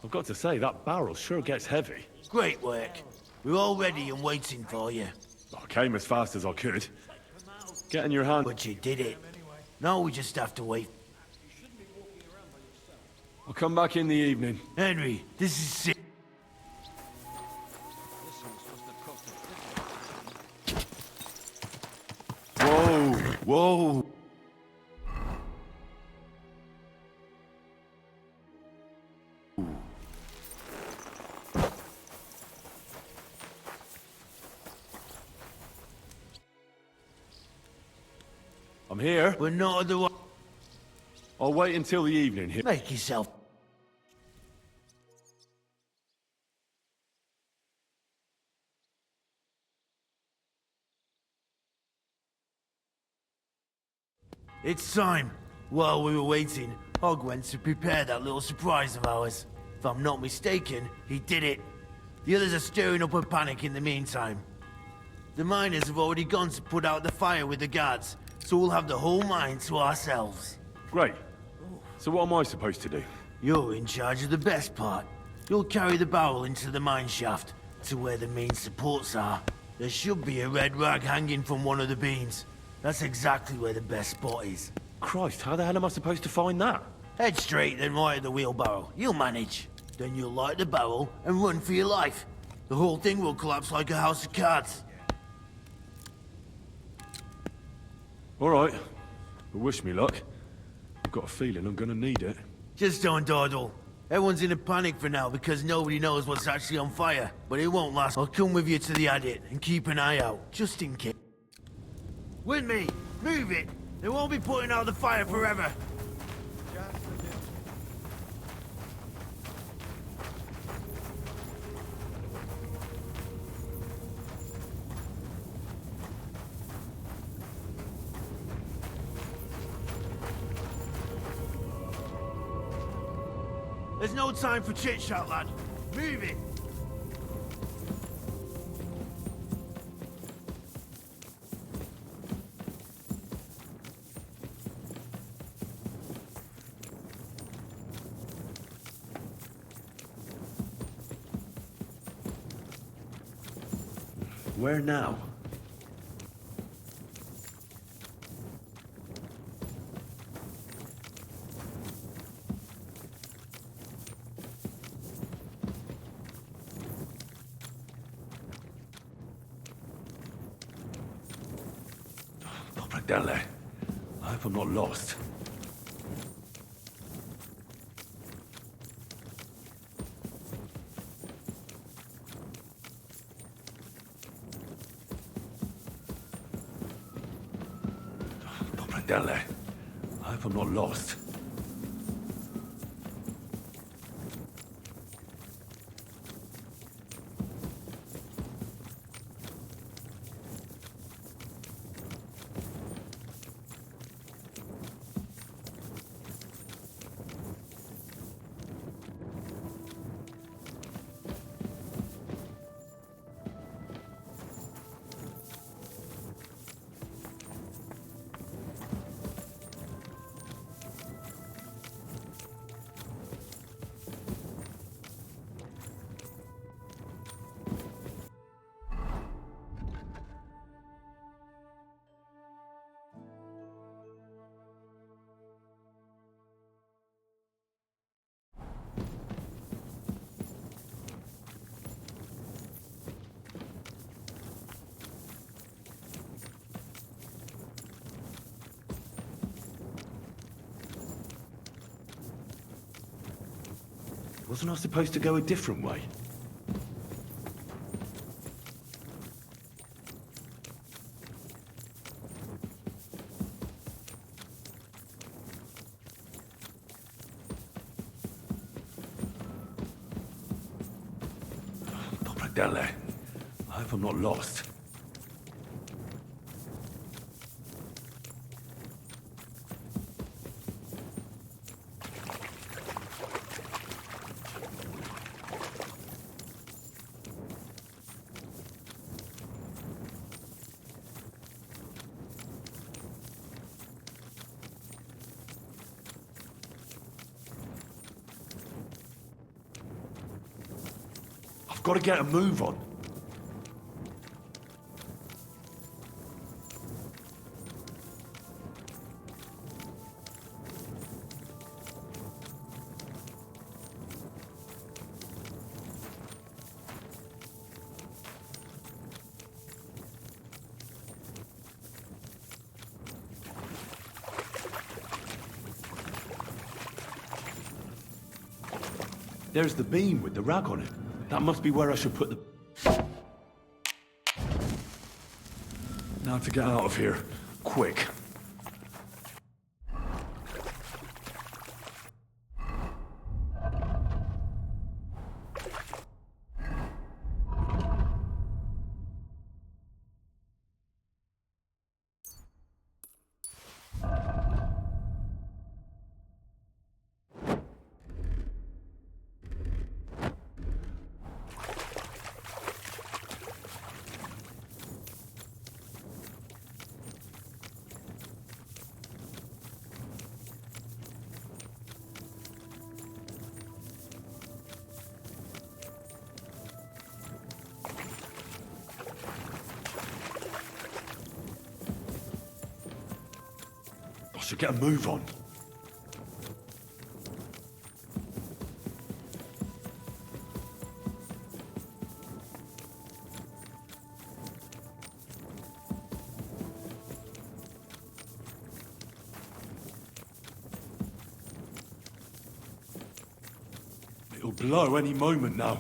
I've got to say, that barrel sure gets heavy. Great work. We're all ready and waiting for you. I came as fast as I could. Get in your hand. But you did it. Now we just have to wait. I'll come back in the evening. Henry, this is sick. Whoa! Whoa! I'm here. We're not at the one. I'll wait until the evening here. Make yourself. It's time. While we were waiting, Hog went to prepare that little surprise of ours. If I'm not mistaken, he did it. The others are stirring up a panic in the meantime. The miners have already gone to put out the fire with the guards, so we'll have the whole mine to ourselves. Great. So what am I supposed to do? You're in charge of the best part. You'll carry the barrel into the mine shaft, to where the main supports are. There should be a red rag hanging from one of the beams. That's exactly where the best spot is. Christ, how the hell am I supposed to find that? Head straight, then right at the wheelbarrow. You'll manage. Then you'll light the barrel and run for your life. The whole thing will collapse like a house of cards. All right. Well, wish me luck. I've got a feeling I'm gonna need it. Just don't dawdle. Everyone's in a panic for now because nobody knows what's actually on fire. But it won't last. I'll come with you to the adit and keep an eye out, just in case. With me! Move it! They won't be putting out the fire forever! There's no time for chit-chat, lad. Move it! Where now? Down there. I hope I'm not lost. Down there. I hope I'm not lost. Wasn't I supposed to go a different way? Dele. I hope I'm not lost. I've got to get a move on. There's the beam with the rag on it. That must be where I should put the... Now to get out of here. Quick. I should get a move on. It'll blow any moment now.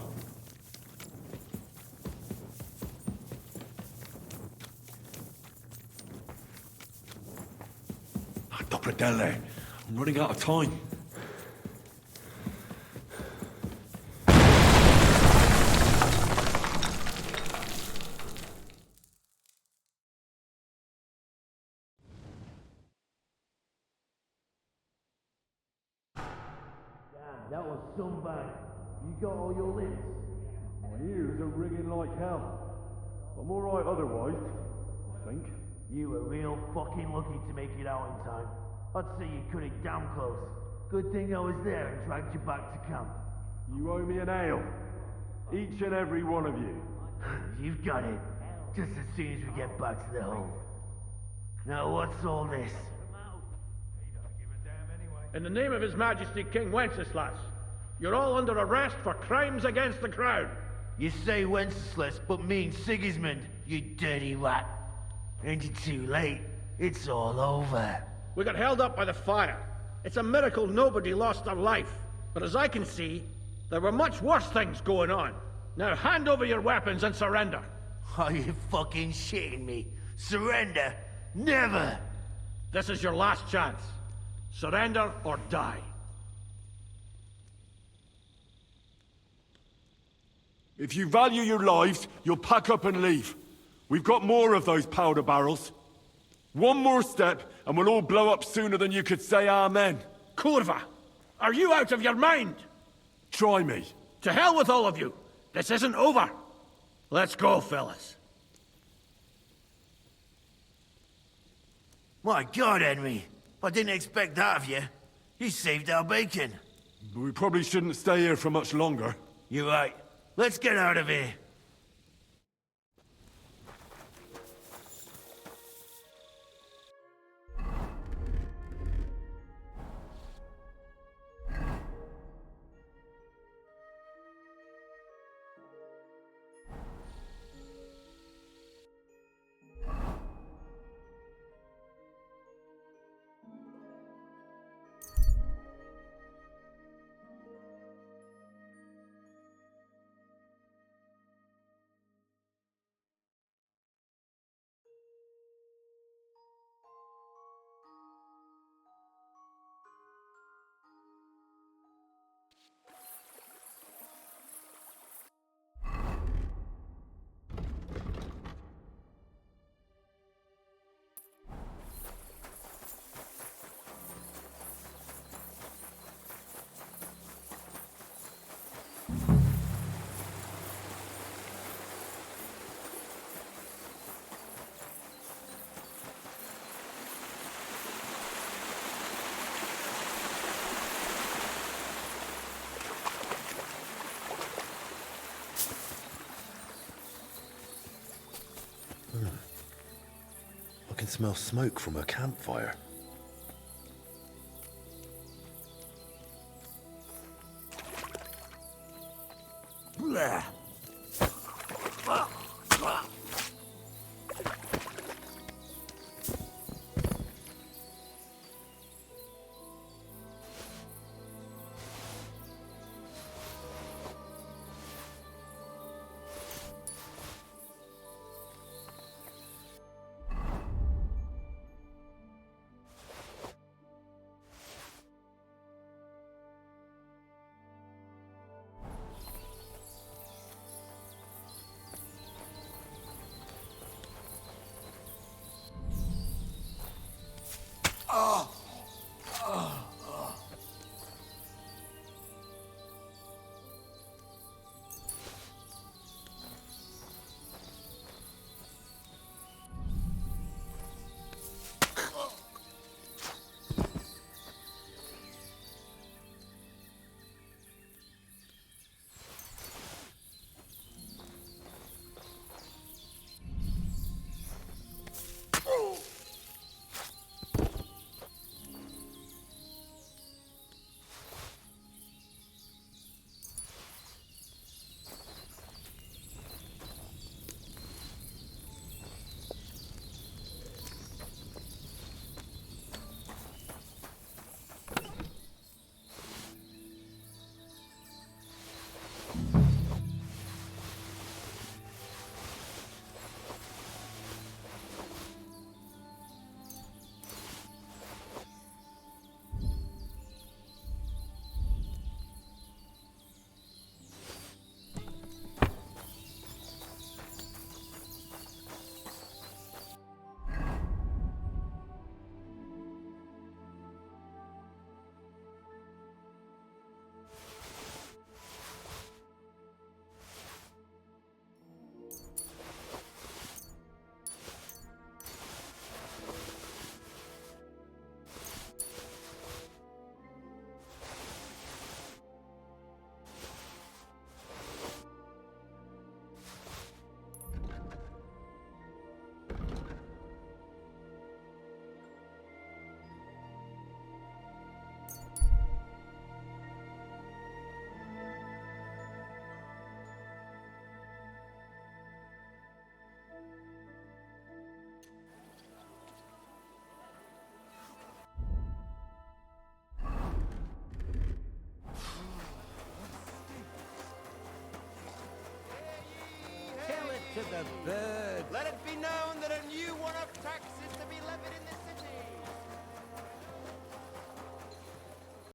Dele. I'm running out of time. Damn, that was some bad. You got all your limbs? My ears are ringing like hell. I'm alright otherwise, I think. You were real fucking lucky to make it out in time. I'd say you cut it damn close. Good thing I was there and dragged you back to camp. You owe me an ale. Each and every one of you. You've got it. Just as soon as we get back to the hold. Now what's all this? In the name of His Majesty King Wenceslas, you're all under arrest for crimes against the crown. You say Wenceslas, but mean Sigismund, you dirty rat. And you're too late. It's all over. We got held up by the fire. It's a miracle nobody lost their life. But as I can see, there were much worse things going on. Now hand over your weapons and surrender. Are you fucking shitting me? Surrender? Never! This is your last chance. Surrender or die. If you value your lives, you'll pack up and leave. We've got more of those powder barrels. One more step, and we'll all blow up sooner than you could say amen. Kurva! Are you out of your mind? Try me. To hell with all of you. This isn't over. Let's go, fellas. My God, Henry. I didn't expect that of you. You saved our bacon. But we probably shouldn't stay here for much longer. You're right. Let's get out of here. can smell smoke from a campfire. Blah. To the bird. Let it be known that a new one-off tax is to be levied in this city.